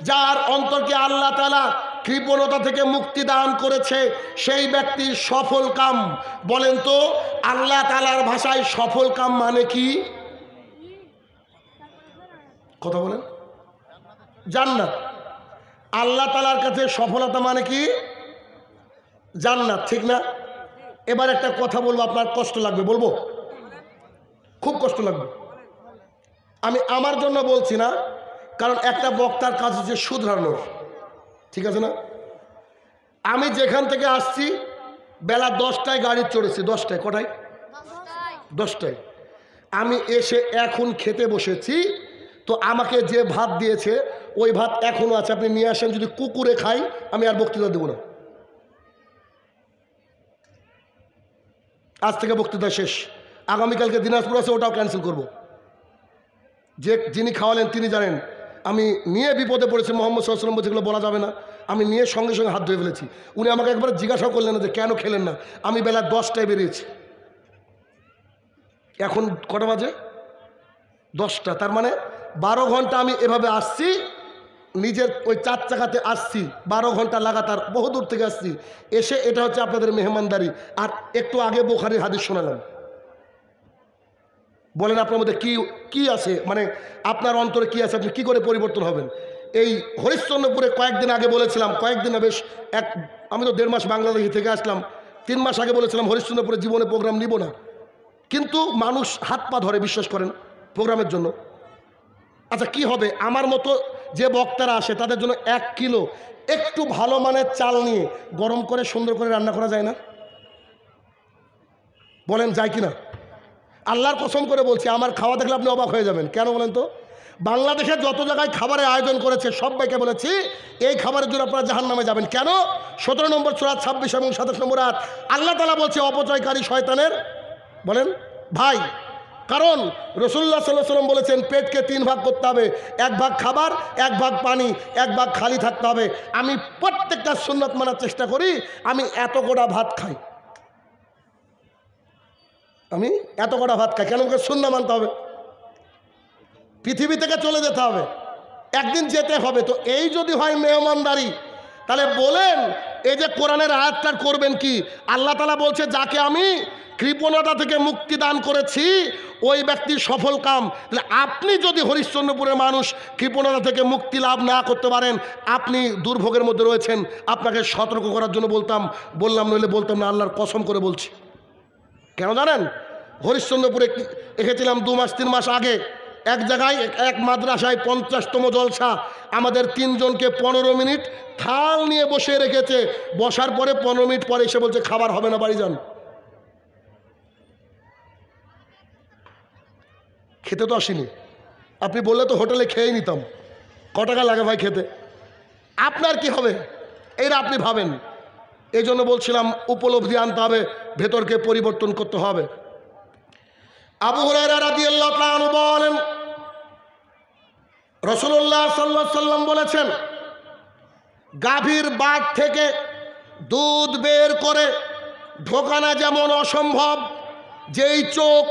যার অন্তরকে আল্লাহ তাআলা কৃপণতা থেকে মুক্তি দান করেছে, সেই ব্যক্তি সফল কাম। বলেন তো আল্লাহ তাআলার ভাষায় সফল কাম মানে কি? কথা বলেন। জান্নাত। আল্লাহ তাআলার কাছে সফলতা মানে কি? জান্নাত, ঠিক না? এবার একটা কথা বলবো, আপনার কষ্ট লাগবে, বলবো, খুব কষ্ট লাগবে। আমি আমার জন্য বলছি না, কারণ একটা বক্তার কাজ হচ্ছে শুধরানোর, ঠিক আছে না? আমি যেখান থেকে আসছি বেলা 10টায় গাড়ি চড়েছি, 10টায়, কটায়? 10টায়। আমি এসে এখন খেতে বসেছি, তো আমাকে যে ভাত দিয়েছে ওই ভাত এখনো আছে, আপনি নিয়ে আসেন, যদি কুকুরে খাই আমি আর বক্তৃতা দেব না। আজ থেকে বক্তৃতা শেষ। আগামীকালকে দিনাজপুর আছে, ওটাও ক্যান্সেল করব। যিনি খাওয়ালেন তিনি জানেন আমি নিয়ে বিপদে পড়েছি। মোহাম্মদ সাল্লাল্লাহু আলাইহি ওয়াসাল্লাম যেগুলো বলা যাবে না, আমি নিয়ে সঙ্গে সঙ্গে হাত ধুয়ে ফেলেছি। উনি আমাকে একবার জিজ্ঞাসাও করলেন না যে কেন খেলেন না। আমি বেলা 10টায় বেরিয়েছি, এখন কটা বাজে? 10টা। তার মানে 12 ঘন্টা আমি এভাবে আসছি, নিজের ওই 4 চাকাতে আসছি, 12 ঘন্টা লাগাতার, বহু দূর থেকে আসছি। এসে এটা হচ্ছে আপনাদের মেহমানদারি। আর একটু আগে বুখারীর হাদিস শোনালাম। বলেন আপনার মধ্যে কি কি আছে, মানে আপনার অন্তরে কি আছে, আপনি কি করে পরিবর্তন হবেন? এই হরিশ্চন্দ্রপুরে কয়েকদিন আগে বলেছিলাম, কয়েকদিন বেশ আমি তো 1.5 মাস বাংলাদেশ থেকে আসলাম, 3 মাস আগে বলেছিলাম হরিশ্চন্দ্রপুরে জীবনে প্রোগ্রাম নিব না, কিন্তু মানুষ হাত পা ধরে, বিশ্বাস করেন, প্রোগ্রামের জন্য। আচ্ছা কি হবে, আমার মতো যে বক্তারা আসে তাদের জন্য 1 কিলো একটু ভালো মানের চাল নিয়ে গরম করে সুন্দর করে রান্না করা যায় না? বলেন যায় কিনা? আল্লাহর কসম করে বলছি, আমার খাওয়া দেখলে আপনি অবাক হয়ে যাবেন। কেন বলেন তো? বাংলাদেশের যত জায়গায় খাবারের আয়োজন করেছে সবাইকে বলেছি এই খাবারের জন্য আপনারা জাহান্নামে যাবেন। কেন? 17 নম্বর সূরা 26 এবং 27 নম্বর আয়াত আল্লাহ তাআলা বলছে অপচয়কারী শয়তানের, বলেন ভাই। কারণ রাসূলুল্লাহ সাল্লাল্লাহু আলাইহি ওয়াসাল্লাম বলেছেন পেটকে 3 ভাগ করতে হবে, 1 ভাগ খাবার, 1 ভাগ পানি, 1 ভাগ খালি থাকতে হবে। আমি প্রত্যেকটা সুন্নাত মানার চেষ্টা করি। আমি এত গোটা ভাত খাই, আমি এত কটা ভাত খাই, কেন? আমাকে সুন্নাত মানতে হবে, পৃথিবী থেকে চলে যেতে হবে, একদিন যেতে হবে। তো এই যদি হয় মেহমানদারি, তাহলে বলেন এই যে কোরআনের আয়াতটা করবেন কি? আল্লাহ তাআলা বলছে যাকে আমি কৃপণতা থেকে মুক্তি দান করেছি ওই ব্যক্তির সফল কাম। তাহলে আপনি যদি হরিশ্চন্দ্রপুরের মানুষ কৃপণতা থেকে মুক্তি লাভ না করতে পারেন, আপনি দুর্ভোগের মধ্যে রয়েছেন। আপনাকে সতর্ক করার জন্য বললাম, নইলে বলতাম না, আল্লাহর কসম করে বলছি। কেন জানেন? হরিশ্চন্দ্রপুরে এসেছিলাম 2 মাস 3 মাস আগে, এক জায়গায় এক মাদ্রাসায় 50তম জলসা। আমাদের 3 জনকে 15 মিনিট থাল নিয়ে বসে রেখেছে। বসার পরে 15 মিনিট পরে এসে বলছে খাবার হবে না, বাড়ি যান। খেতে তো আসিনি, আপনি বললে তো হোটেলে খেয়েই নিতাম। ক টাকা লাগে ভাই খেতে? আপনার কি হবে এইটা আপনি ভাবেন। এই জন্য বলছিলাম উপলব্ধি আনতে হবে, ভেতরকে পরিবর্তন করতে হবে। আবু হুরায়রা রাদিয়াল্লাহু তাআলা আনহু বলেন রাসূলুল্লাহ সাল্লাল্লাহু আলাইহি ওয়াসাল্লাম বলেছেন গাভীর বাট থেকে দুধ বের করে ঢোকানো যেমন অসম্ভব, যেই চোখ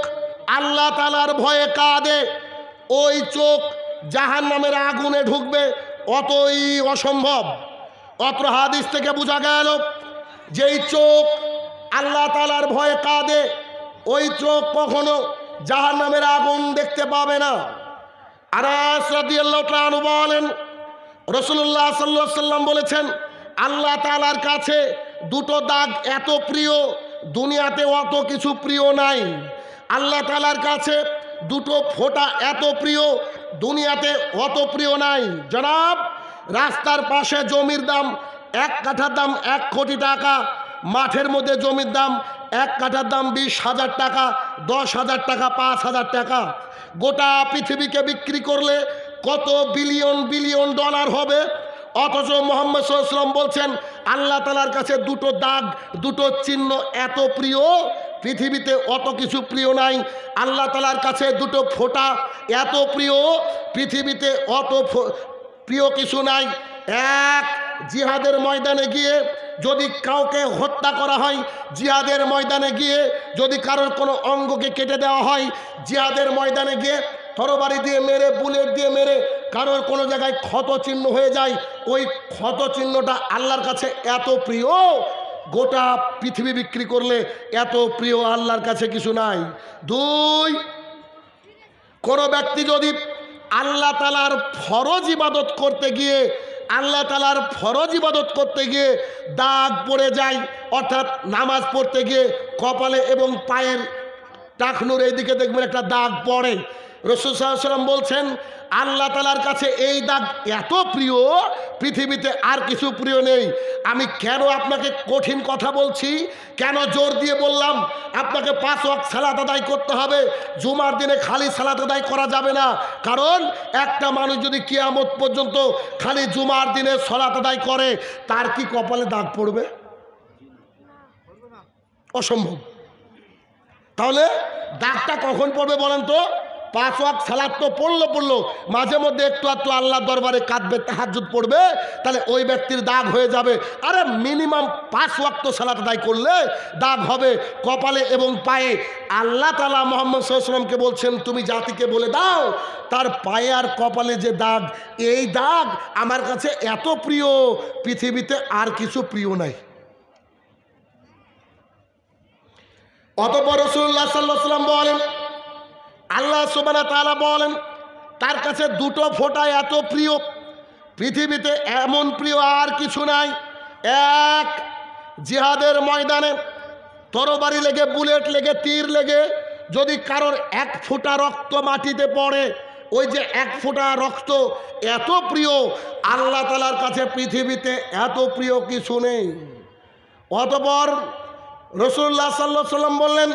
আল্লাহ তাআলার ভয়ে কাঁদে ওই চোখ জাহান্নামের আগুনে ঢুকবে অতই অসম্ভব। অত্র হাদিস থেকে বোঝা গেল যেই চোখ আল্লাহ তাআলার ভয়ে কাঁদে ওই চোখ কখনো জাহান্নামের আগুন দেখতে পাবে না। আনাস রাদিয়াল্লাহু তাআলা আনহু বলেন, রাসূলুল্লাহ সাল্লাল্লাহু আলাইহি ওয়াসাল্লাম বলেছেন, আল্লাহ তাআলার কাছে দুটো দাগ এত প্রিয়, দুনিয়াতে অত কিছু প্রিয় নাই। আল্লাহ তাআলার কাছে দুটো ফোঁটা এত প্রিয়, দুনিয়াতে অত প্রিয় নাই। জনাব, রাস্তার পাশে জমির দাম 1 কাঠার দাম 1 কোটি টাকা, মাঠের মধ্যে জমির দাম 1 কাঠার দাম 20,000 টাকা, 10,000 টাকা, 5,000 টাকা। গোটা পৃথিবীকে বিক্রি করলে কত বিলিয়ন বিলিয়ন ডলার হবে। অথচ মুহাম্মদ সাল্লাল্লাহু আলাইহি ওয়াসাল্লাম বলছেন, আল্লাহ তাআলার কাছে দুটো দাগ, দুটো চিহ্ন এত প্রিয়, পৃথিবীতে অত কিছু প্রিয় নাই। আল্লাহ তাআলার কাছে দুটো ফোঁটা এত প্রিয়, পৃথিবীতে অত প্রিয় কিছু নাই। এক, জিহাদের ময়দানে গিয়ে যদি কাউকে হত্যা করা হয়, জিহাদের ময়দানে গিয়ে যদি কারোর কোনো অঙ্গকে কেটে দেওয়া হয়, জিহাদের ময়দানে গিয়ে তরবারি দিয়ে মেরে, বুলেট দিয়ে মেরে কারোর কোনো জায়গায় ক্ষত চিহ্ন হয়ে যায়, ওই ক্ষত চিহ্নটা আল্লাহর কাছে এত প্রিয়, গোটা পৃথিবী বিক্রি করলে এত প্রিয় আল্লাহর কাছে কিছু নাই। 2, কোনো ব্যক্তি যদি আল্লাহ তাআলার ফরজ ইবাদত করতে গিয়ে, আল্লাহ তাআলার ফরজ ইবাদত করতে গিয়ে দাগ পড়ে যায়, অর্থাৎ নামাজ পড়তে গিয়ে কপালে এবং পায়ের টাকনুর এইদিকে দেখবেন একটা দাগ পড়ে, রাসূল সাল্লাল্লাহু আলাইহি ওয়াসাল্লাম বলছেন, আল্লাহ তাআলার কাছে এই দাগ এত প্রিয়, পৃথিবীতে আর কিছু প্রিয় নেই। আমি কেন আপনাকে কঠিন কথা বলছি, কেন জোর দিয়ে বললাম আপনাকে 5 ওয়াক্ত সালাত আদায় করতে হবে, জুমার দিনে খালি সালাত আদায় করা যাবে না। কারণ একটা মানুষ যদি কিয়ামত পর্যন্ত খালি জুমার দিনে সালাত আদায় করে, তার কি কপালে দাগ পড়বে? অসম্ভব। তাহলে দাগটা কখন পড়বে বলেন তো? 5 ওয়াক্ত সালাত তো পড়লো, মাঝে মধ্যে একটু আল্লাহর দরবারে কাঁদবে, তাহাজ্জুদ পড়বে, তাহলে ওই ব্যক্তির দাগ হয়ে যাবে। আরে মিনিমাম 5 ওয়াক্ত সালাত আদায় করলে দাগ হবে কপালে এবং পায়ে। আল্লাহ তাআলা মুহাম্মদ সাল্লাল্লাহু আলাইহি ওয়াসাল্লামকে বলছেন, তুমি জাতিকে বলে দাও তার পায়ে আর কপালে যে দাগ, এই দাগ আমার কাছে এত প্রিয়, পৃথিবীতে আর কিছু প্রিয় নাই। অতঃপর রাসূলুল্লাহ সাল্লাল্লাহু আলাইহি ওয়াসাল্লাম বলেন, আল্লাহ সুবহানাহু ওয়া তাআলা বলেন তার কাছে দুটো ফোঁটা এত প্রিয়, পৃথিবীতে এমন প্রিয় আর কিছু নাই। এক, জিহাদের ময়দানে তরবারি লেগে, বুলেট লেগে, তীর লেগে যদি কারোর 1 ফোঁটা রক্ত মাটিতে পড়ে, ওই যে 1 ফোঁটা রক্ত এত প্রিয়, আল্লাহ তাআলার কাছে পৃথিবীতে এত প্রিয় কিছু নেই। অতঃপর রাসূলুল্লাহ সাল্লাল্লাহু আলাইহি ওয়াসাল্লাম বললেন,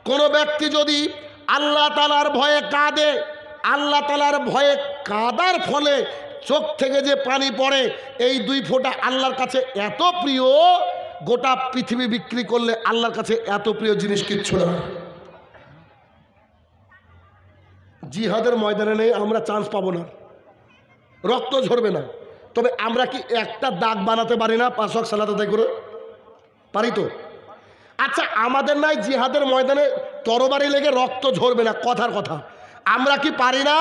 কোনো ব্যক্তি যদি আল্লাহ তাআলার ভয়ে কাঁদে, আল্লাহ তাআলার ভয়ে কাঁদার ফলে চোখ থেকে যে পানি পড়ে, এই 2 ফোঁটা আল্লাহর কাছে এত প্রিয়, গোটা পৃথিবী বিক্রি করলে আল্লাহর কাছে এত প্রিয় জিনিস কিচ্ছু না। জিহাদের ময়দানে নেই, আমরা চান্স পাবো না, রক্ত ঝরবে না, তবে আমরা কি একটা দাগ বানাতে পারি না 5 ওয়াক্ত সালাত আদায় করে? পারি তো? আচ্ছা, আমাদের নাই জিহাদের ময়দানে তরবারি লেগে রক্ত ঝরবে না, কথার কথা, আমরা কি পারি না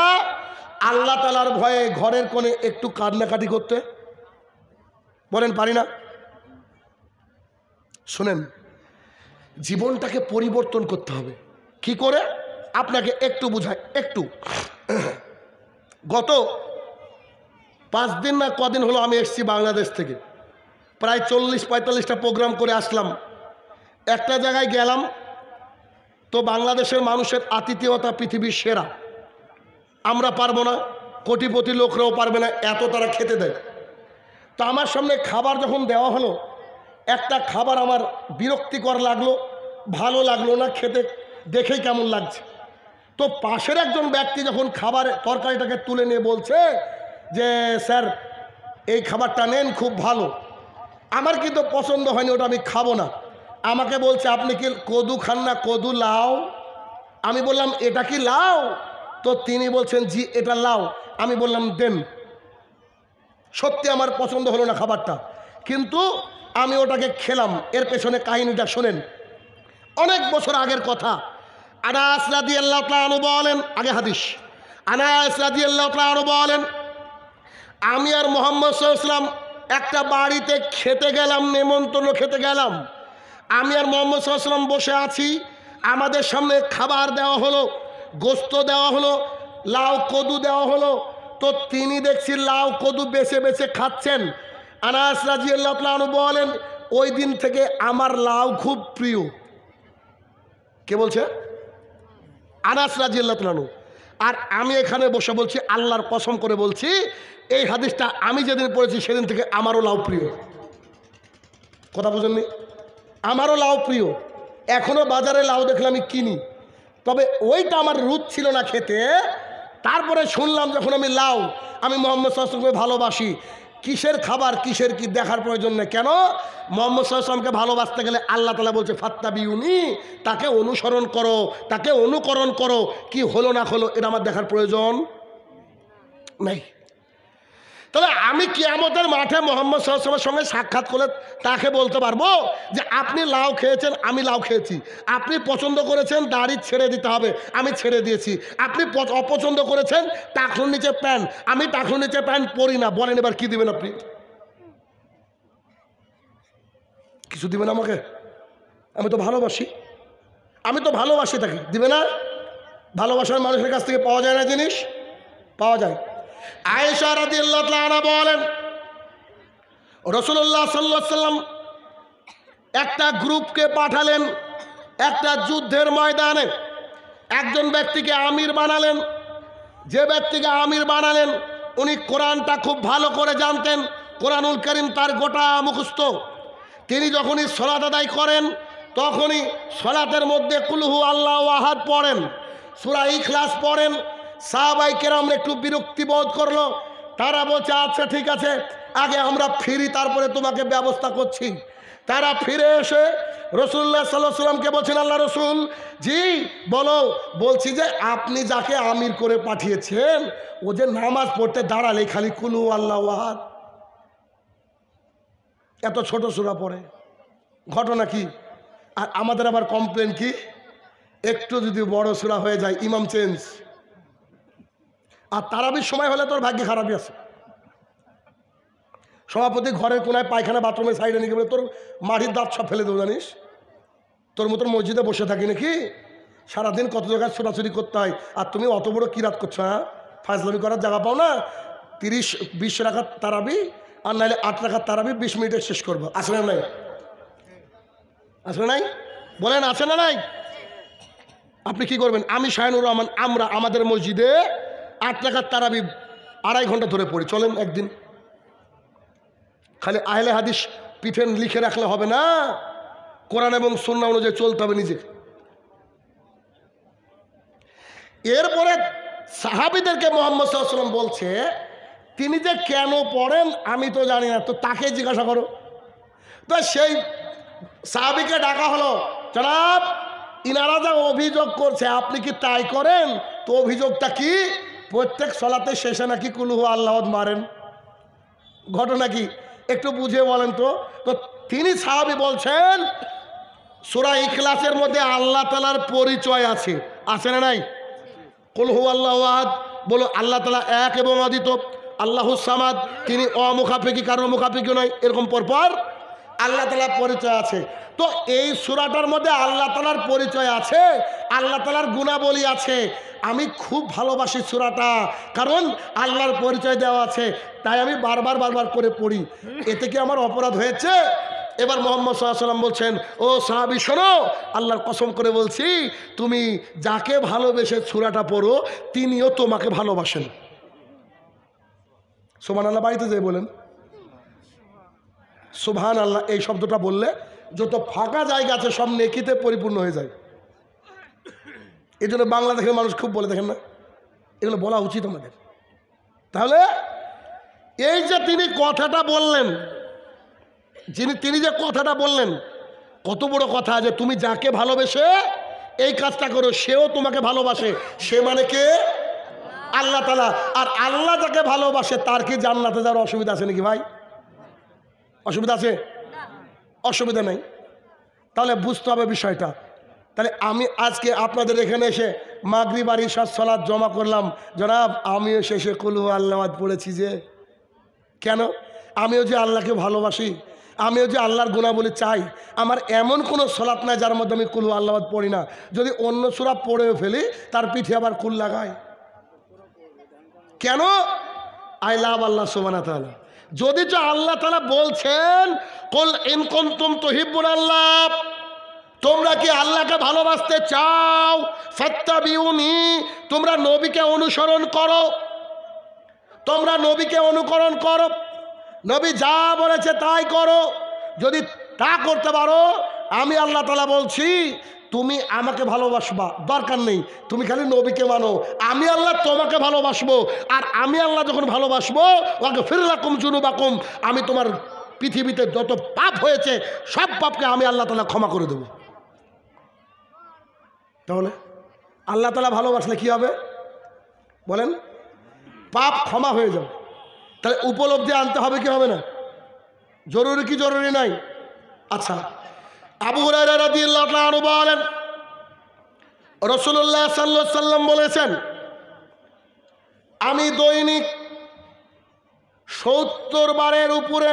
আল্লাহ তাআলার ভয়ে ঘরের কোণে একটু কান্নাকাটি করতে? বলেন পারি না? শুনেন, জীবনটাকে পরিবর্তন করতে হবে। কি করে? আপনাকে একটু বুঝাই। একটু গত 5 দিন না কদিন হলো আমি এসেছি বাংলাদেশ থেকে, প্রায় 40-45টা প্রোগ্রাম করে আসলাম। একটা জায়গায় গেলাম তো বাংলাদেশের মানুষের আতিথেয়তা পৃথিবীর সেরা। আমরা পারবো না, কোটিপতি লোকরাও পারবে না, এত তারা খেতে দেয়। তো আমার সামনে খাবার যখন দেওয়া হলো, একটা খাবার আমার বিরক্তিকর লাগলো, ভালো লাগলো না, খেতে দেখেই কেমন লাগছে। তো পাশের একজন ব্যক্তি যখন খাবারের তরকারিটাকে তুলে নিয়ে বলছে যে স্যার এই খাবারটা নেন, খুব ভালো, আমার কিন্তু পছন্দ হয়নি, ওটা আমি খাবো না। আমাকে বলছে আপনি কি কদু খান না? কদু, লাউ। আমি বললাম এটা কি লাউ? তো তিনি বলছেন জি এটা লাউ। আমি বললাম দেন। সত্যি আমার পছন্দ হলো না খাবারটা, কিন্তু আমি ওটাকে খেলাম। এর পেছনে কাহিনীটা শোনেন, অনেক বছর আগের কথা। আনাস রাদিয়াল্লাহু তাআলা আনহু বলেন, আগে হাদিস, আনাস রাদিয়াল্লাহু তাআলা আনহু বলেন, আমি আর মুহাম্মদ সাল্লাল্লাহু আলাইহি ওয়াসাল্লাম একটা বাড়িতে খেতে গেলাম, নেমন্তন্ন খেতে গেলাম। আমি আর মুহাম্মদ সাল্লাল্লাহু আলাইহি ওয়াসাল্লাম বসে আছি, আমাদের সামনে খাবার দেওয়া হলো, গোস্ত দেওয়া হলো, লাউ কদু দেওয়া হলো, তো তিনি দেখছি লাউ কদু বেছে বেছে খাচ্ছেন। আনাস রাদিয়াল্লাহু তাআলা আনহু বলেন, ওই দিন থেকে আমার লাউ খুব প্রিয়। কে বলছে? আনাস রাদিয়াল্লাহু তাআলা আনহু। আর আমি এখানে বসে বলছি, আল্লাহর কসম করে বলছি, এই হাদিসটা আমি যেদিন পড়েছি সেদিন থেকে আমারও লাউ প্রিয়। কথা বুঝেননি? আমারও লাউ প্রিয়। এখনও বাজারে লাউ দেখলে আমি কিনি, তবে ওইটা আমার রুচ ছিল না খেতে। তারপরে শুনলাম যখন আমি লাউ, আমি মুহাম্মদ সাল্লাল্লাহু আলাইহি ওয়াসাল্লামকে ভালোবাসি। কিসের খাবার কিসের কি দেখার প্রয়োজন নেই। কেন? মুহাম্মদ সাল্লাল্লাহু আলাইহি ওয়াসাল্লামকে ভালোবাসতে গেলে আল্লাহ তাআলা বলছে ফাত্তাবিউনি, তাকে অনুসরণ করো, তাকে অনুকরণ করো। কি হলো না হলো এটা আমার দেখার প্রয়োজন নেই। তাহলে আমি কিয়ামতের মাঠে মুহাম্মদ সাল্লাল্লাহু আলাইহি ওয়াসাল্লামের সঙ্গে সাক্ষাৎ করলে তাকে বলতে পারবো যে আপনি লাউ খেয়েছেন, আমি লাউ খেয়েছি। আপনি পছন্দ করেছেন দাড়ি ছেড়ে দিতে হবে, আমি ছেড়ে দিয়েছি। আপনি অপছন্দ করেছেন টাকনুর নিচে প্যান্ট, আমি টাকনুর নিচে প্যান্ট পরি না। বলেন এবার কি দিবেন আপনি? কিছু দিবেন আমাকে? আমি তো ভালোবাসি, আমি তো ভালোবাসি তাকে। দিবে না? ভালোবাসার মানুষের কাছ থেকে পাওয়া যায় না জিনিস? পাওয়া যায়। আয়েশা রাদিয়াল্লাহু তাআলা আনহা বলেন, রাসূলুল্লাহ সাল্লাল্লাহু আলাইহি ওয়াসাল্লাম একটা গ্রুপকে পাঠালেন একটা যুদ্ধের ময়দানে। একজন ব্যক্তিকে আমির বানালেন। যে ব্যক্তিকে আমির বানালেন উনি কোরআনটা খুব ভালো করে জানতেন, কোরআনুল কারীম তার গোটা মুখস্থ। তিনি যখনই সালাত আদায় করেন তখনই সালাতের মধ্যে কুল হু আল্লাহু আহাদ পড়েন, সূরা ইখলাস পড়েন। সাহাবায়ে কেরামরা একটু বিরক্তি বোধ করলো। তারা বলছে আচ্ছা ঠিক আছে, আগে আমরা ফিরি, তারপরে তোমাকে ব্যবস্থা করছি। তারা ফিরে এসে রাসূলুল্লাহ সাল্লাল্লাহু আলাইহি ওয়াসাল্লামকে বলছেন, আল্লাহ রাসূল, জি বলো। বলছি যে আপনি যাকে আমির করে পাঠিয়েছেন ও যে নামাজ পড়তে দাঁড়ালে খালি কুল হু আল্লাহু আহাদ, এত ছোট সূরা পড়ে, ঘটনা কি? আর আমাদের আবার কমপ্লেন কি, একটু যদি বড় সূরা হয়ে যায় ইমাম চেঞ্জ। আর তারাবির সময় হলে তোর ভাগ্য খারাপই আছে। সভাপতি ঘরের কোনায় পায়খানা বাথরুমের সাইডে নিয়ে বলে তোর মাটির দাঁত সব ফেলে দেবো, জানিস? তোর মতন মসজিদে বসে থাকি নাকি? সারাদিন কত জায়গায় ছোটাছুটি করতে হয়, আর তুমি অত বড় কিরাত করছো? হ্যাঁ, ফাজলামি করার জায়গা পাও না? 30-20 রাকাত তারাবি, আর নাহলে 8 রাকাত তারাবি 20 মিনিটে শেষ করবো। আসে না নাই? আসে নাই? বলেন আছে না নাই? আপনি কি করবেন? আমি শাহিনুর রহমান, আমরা আমাদের মসজিদে 8 রাকাত তারাবি 2.5 ঘন্টা ধরে পড়ি। চলেন একদিন। খালি আহলে হাদিস পিঠে লিখে রাখলে হবে না, কোরআন এবং সুন্নাহ অনুযায়ী চলতে হবে নিজে। এরপরে সাহাবীদেরকে মুহাম্মদ সাল্লাল্লাহু আলাইহি ওয়াসাল্লাম বলছে, তিনি যে কেন পড়েন আমি তো জানি না, তো তাকে জিজ্ঞাসা করো। তো সেই সাহাবীকে ডাকা হলো, জনাব ইনারা যা অভিযোগ করছে আপনি কি তাই করেন? তো অভিযোগটা কি? প্রত্যেক সালাতে শেষে নাকি কুল হু আল্লাহু আহাদ মারেন। ঘটনা কি একটু বুঝে বলেন তো। তো তিনি সাহাবী বলছেন, সূরা ইখলাসের মধ্যে আল্লাহ তাআলার পরিচয় আছে, আছে না নাই? কুল হু আল্লাহু আহাদ, বলো আল্লাহ তাআলা এক এবং অদ্বিতীয়, আল্লাহুস সামাদ, তিনি অমুখাপেক্ষী, কারো মুখাপেক্ষী নয়, এরকম পরপর আল্লাহ তাআলার পরিচয় আছে। তো এই সূরাটার মধ্যে আল্লাহ তাআলার পরিচয় আছে, আল্লাহ তাআলার গুণাবলী আছে। আমি খুব ভালোবাসি সূরাটা, কারণ আল্লাহর পরিচয় দেওয়া আছে, তাই আমি বারবার করে পড়ি। এতে কি আমার অপরাধ হয়েছে? এবার মুহাম্মদ সাল্লাল্লাহু আলাইহি ওয়াসাল্লাম বলছেন, ও সাহাবী শোনো, আল্লাহর কসম করে বলছি, তুমি যাকে ভালোবেসে সূরাটা পড়ো তিনিও তোমাকে ভালোবাসেন। সুবহানাল্লাহ। বাড়িতে যেয়ে বলেন সুবহানাল্লাহ। এই শব্দটা বললে যত ফাঁকা জায়গা আছে সব নেকিতে পরিপূর্ণ হয়ে যায়। এই জন্য বাংলাদেশের মানুষ খুব বলে, দেখেন না, এগুলো বলা উচিত আমাদের। তাহলে এই যে তিনি কথাটা বললেন, তিনি যে কথাটা বললেন, কত বড় কথা, যে তুমি যাকে ভালোবেসে এই কাজটা করো সেও তোমাকে ভালোবাসে। সে মানে কে? আল্লাহ তাআলা। আর আল্লাহ যাকে ভালোবাসে তার কি জান্নাতে যাওয়ার অসুবিধা আছে নাকি ভাই? অসুবিধা আছে? অসুবিধা নেই। তাহলে বুঝতে হবে বিষয়টা। তাহলে আমি আজকে আপনাদের এখানে এসে মাগরিব আর ইশার সালাত জমা করলাম, জনাব আমিও শেষে কুল হু আল্লাহু আহাদ পড়েছি। যে কেন? আমিও যে আল্লাহকে ভালোবাসি, আমিও যে আল্লাহর গুণাবলী চাই। আমার এমন কোনো সালাত নাই যার মধ্যে আমি কুল হু আল্লাহু আহাদ পড়ি না। যদি অন্য সূরা পড়েও ফেলি তার পিঠে আবার কুল লাগাই। কেন? আই লাভ আল্লাহ সুবহানাহু ওয়া তাআলা। যদি তো আল্লাহ তাআলা বলছেন কুল ইন কুনতুম তুহিব্বুনাল্লাহ, তোমরা কি আল্লাহকে ভালোবাসতে চাও, ফাত্তাবিউনি, তোমরা নবীকে অনুসরণ করো, তোমরা নবীকে অনুকরণ করো, নবী যা বলেছে তাই করো। যদি তা করতে পারো, আমি আল্লাহ তাআলা বলছি তুমি আমাকে ভালোবাসবা, দরকার নেই তুমি খালি নবীকে মানো, আমি আল্লাহ তোমাকে ভালোবাসবো। আর আমি আল্লাহ যখন ভালোবাসবো, ওয়াগফির লাকুম যুনুবাকুম, আমি তোমার পৃথিবীতে যত পাপ হয়েছে সব পাপকে আমি আল্লাহ তাআলা ক্ষমা করে দেব। তাহলে আল্লাহ তাআলা ভালোবাসলে কি হবে বলেন? পাপ ক্ষমা হয়ে যাবে। তাহলে উপলব্ধি আনতে হবে কি হবে না? জরুরি কি জরুরি নাই? আচ্ছা, আবু হুরায়রা রাদিয়াল্লাহু তাআলা আনহু বলেন রাসূলুল্লাহ সাল্লাল্লাহু আলাইহি সাল্লাম বলেছেন, আমি দৈনিক ৭০ বারের উপরে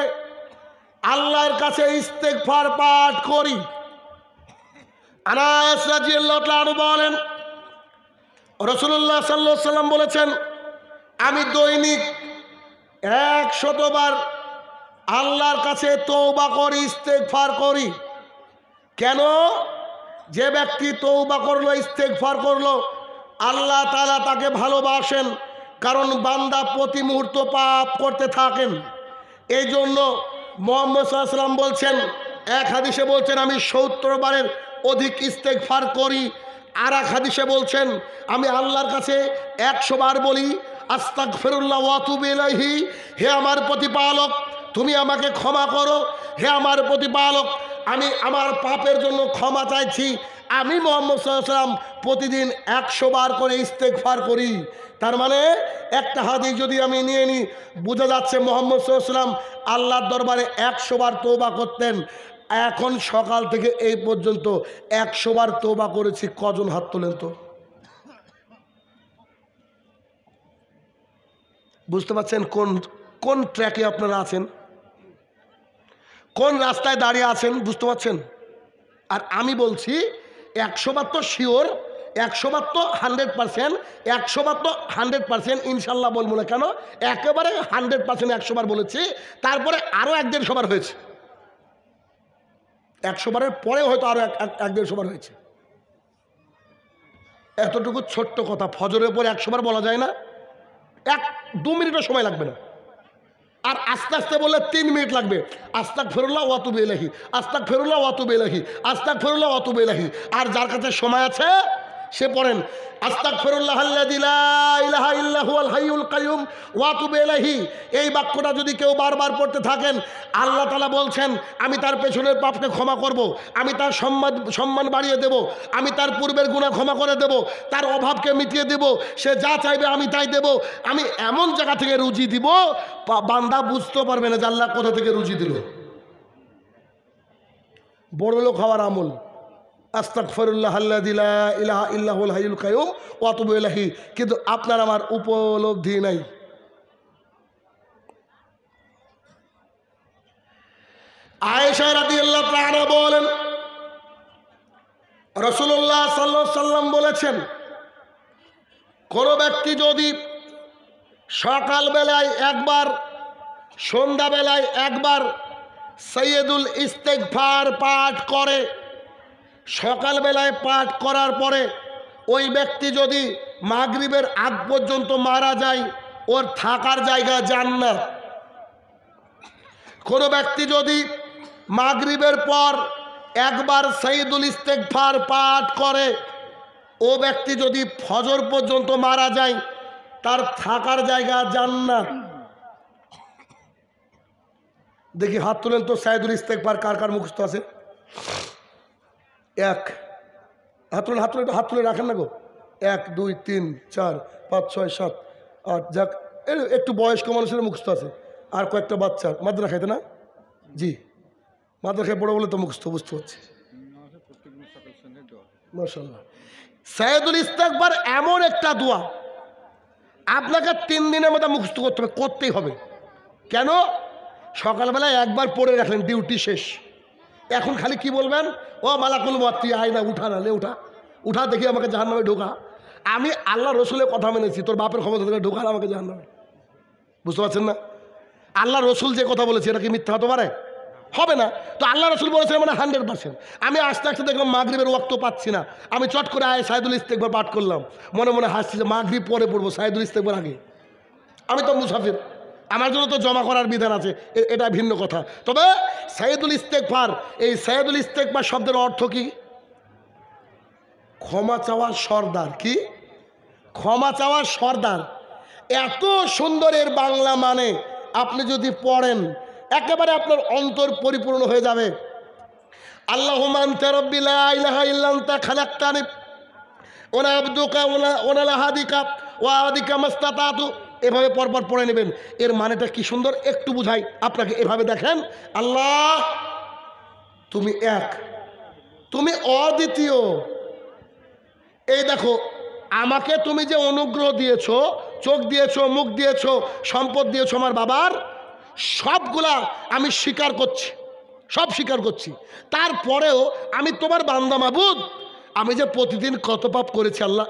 আল্লাহর কাছে ইস্তেগফার পাঠ করি। আনাস রাদিয়াল্লাহু তাআলা আনহু বলেন রাসূলুল্লাহ সাল্লাল্লাহু আলাইহি সাল্লাম বলেছেন, আমি দৈনিক ১০০ বার আল্লাহর কাছে তওবা করি, ইস্তেগফার করি। কেন? যে ব্যক্তি তওবা করলো, ইস্তেগফার করলো, আল্লাহ তাআলা তাকে ভালোবাসেন, কারণ বান্দা প্রতি মুহূর্ত পাপ করতে থাকেন। এই জন্য মুহাম্মদ সাল্লাল্লাহু আলাইহি ওয়াসাল্লাম বলছেন, এক হাদিসে বলছেন আমি ৭০ বারের অধিক ইস্তেগফার করি। আর এক হাদিসে বলছেন আমি আল্লাহর কাছে ১০০ বার বলি আস্তাগফিরুল্লাহ ওয়া আতুবু ইলাইহি, হে আমার প্রতিপালক তুমি আমাকে ক্ষমা করো, হে আমার প্রতিপালক আমি আমার পাপের জন্য ক্ষমা চাইছি। আমি মুহাম্মদ সাল্লাল্লাহু আলাইহি ওয়াসাল্লাম প্রতিদিন ১০০ বার করে ইস্তেগফার করি। তার মানে একটা হাদিস যদি আমি নিয়ে নিই, বোঝা যাচ্ছে মুহাম্মদ সাল্লাল্লাহু আলাইহি ওয়াসাল্লাম আল্লাহর দরবারে ১০০ বার তওবা করতেন। এখন সকাল থেকে এই পর্যন্ত ১০০ বার তওবা করেছি, কজন হাত তোলেন তো? বুঝতে পারছেন কোন কোন ট্র্যাকে আপনারা আছেন, কোন রাস্তায় দাঁড়িয়ে আছেন? বুঝতে পারছেন? আর আমি বলছি ১০০ বার তো শিওর, ১০০ বার তো 100%, ১০০ বার তো 100% ইনশাল্লাহ বলবো না। কেন? একেবারে 100% ১০০ বার বলেছি, তারপরে আরও ১-১৫০ বার হয়েছে, ১০০ বারের পরে হয়তো আরও ১-১৫০ বার হয়েছে। এতটুকু ছোট্ট কথা ফজরের পরে ১০০ বার বলা যায় না? ১-২ মিনিটও সময় লাগবে না। আর আস্তে আস্তে বললে ৩ মিনিট লাগবে। আস্তাগফিরুল্লাহ ওয়া আতুবু ইলাইহি, আস্তাগফিরুল্লাহ ওয়া আতুবু ইলাইহি, আস্তাগফিরুল্লাহ ওয়া আতুবু ইলাইহি। আর যার কাছে সময় আছে সে পড়েন আস্তাগফিরুল্লাহাল্লাযী লা ইলাহা ইল্লা হুয়াল হাইয়ুল কাইয়ুম ওয়া আতুবু ইলাইহি। এই বাক্যটা যদি কেউ বারবার পড়তে থাকেন, আল্লাহ তাআলা বলছেন আমি তার পেছনের পাপকে ক্ষমা করব, আমি তার সম্মান বাড়িয়ে দেব, আমি তার পূর্বের গুনাহ ক্ষমা করে দেব, তার অভাবকে মিটিয়ে দেব, সে যা চাইবে আমি তাই দেব। আমি এমন জায়গা থেকে রুজি দিব বান্দা বুঝতে পারবে না যে আল্লাহ কোথা থেকে রুজি দিল। বড় লোক হওয়ার আমল আস্তাগফিরুল্লাহাল্লাযী লা ইলাহা ইল্লা হুয়াল হাইয়ুল কাইয়ুম ওয়া আতুবু ইলাইহি, কিন্তু আপনার আমার উপলব্ধি নাই। আয়েশা রাদিয়াল্লাহু তাআলা বলেন রাসূলুল্লাহ সাল্লাল্লাহু আলাইহি সাল্লাম বলেছেন, কোন ব্যক্তি যদি সকালবেলায় একবার, সন্ধ্যাবেলায় একবার সাইয়্যিদুল ইস্তেগফার পাঠ করে, সকালবেলায় পাঠ করার পরে ওই ব্যক্তি যদি মাগরিবের আগ পর্যন্ত মারা যায়, ওর থাকার জায়গা জান্নাত। কোনো ব্যক্তি যদি মাগরিবের পর একবার সাইয়্যিদুল ইস্তেগফার পাঠ করে, ও ব্যক্তি যদি ফজর পর্যন্ত মারা যায়, তার থাকার জায়গা জান্নাত। দেখি হাত তুলেন তো, সাইয়্যিদুল ইস্তেগফার কার কার মুখস্থ আছে? এক হাত তুলে, হাত তুলে রাখেন না গো। 1 2 3 4 5 6 7 8, যাক একটু বয়স্ক মানুষের মুখস্থ আছে, আর কয়েকটা বাচ্চা মাদ্রাসা খাইতে না? জি, মাদ্রাসায় পড়ে বলে তো মুখস্থ, বুঝতে পারছি। মাশাআল্লাহ। সাইয়্যিদুল ইস্তেগফার এমন একটা দোয়া আপনাকে 3 দিনের মধ্যে মুখস্থ করতে হবে, করতেই হবে। কেন? সকালবেলায় একবার পড়ে রাখলেন, ডিউটি শেষ। এখন খালি কি বলবেন? ও মালাকুল মউত তুই আয় না, উঠা না, লে উঠা, উঠা দেখি আমাকে জাহান্নামে ঢোকা। আমি আল্লাহ রসুলের কথা মেনেছি, তোর বাপের ক্ষমতা থেকে ঢোকাল আমাকে জাহান্নামে। বুঝতে পারছেন না? আল্লাহ রসুল যে কথা বলেছে এটা কি মিথ্যা হতে পারে? হবে না। তো আল্লাহ রসুল বলেছেন মানে 100%। আমি আস্তে আস্তে দেখলাম মাগরিবের ওয়াক্ত পাচ্ছি না, আমি চট করে সাইদুল ইস্তেগফার পাঠ করলাম, মনে মনে হাসছি যে মাগরিব পরে পড়বো, সাইদুল ইস্তেগফার আগে। আমি তো মুসাফির, আমার জন্য তো জমা করার বিধান আছে, এটা ভিন্ন কথা। তবে সাইদুল ইস্তেগফার, এই সাইদুল ইস্তেগফার শব্দের অর্থ কি? ক্ষমা চাওয়ার সর্দার। কি? ক্ষমা চাওয়ার সর্দার। এত সুন্দর এর বাংলা মানে আপনি যদি পড়েন একেবারে আপনার অন্তর পরিপূর্ণ হয়ে যাবে। আল্লাহুম্মা আনতা রাব্বি লা ইলাহা ইল্লা আনতা খালাকতানি ওয়া আনা আবদুকা ওয়া আনা হাদিকা ওয়া আদিকা মাস্তাতাতু। এভাবে পরপর পড়ে নেবেন। এর মানেটা কি সুন্দর একটু বুঝাই আপনাকে। এভাবে দেখেন, আল্লাহ তুমি এক, তুমি অদ্বিতীয়। এই দেখো আমাকে তুমি যে অনুগ্রহ দিয়েছো, চোখ দিয়েছো, মুখ দিয়েছো, সম্পদ দিয়েছো আমার বাবার, সবগুলা আমি স্বীকার করছি, সব স্বীকার করছি। তারপরেও আমি তোমার বান্দা মাবুদ, আমি যে প্রতিদিন কত পাপ করেছি আল্লাহ,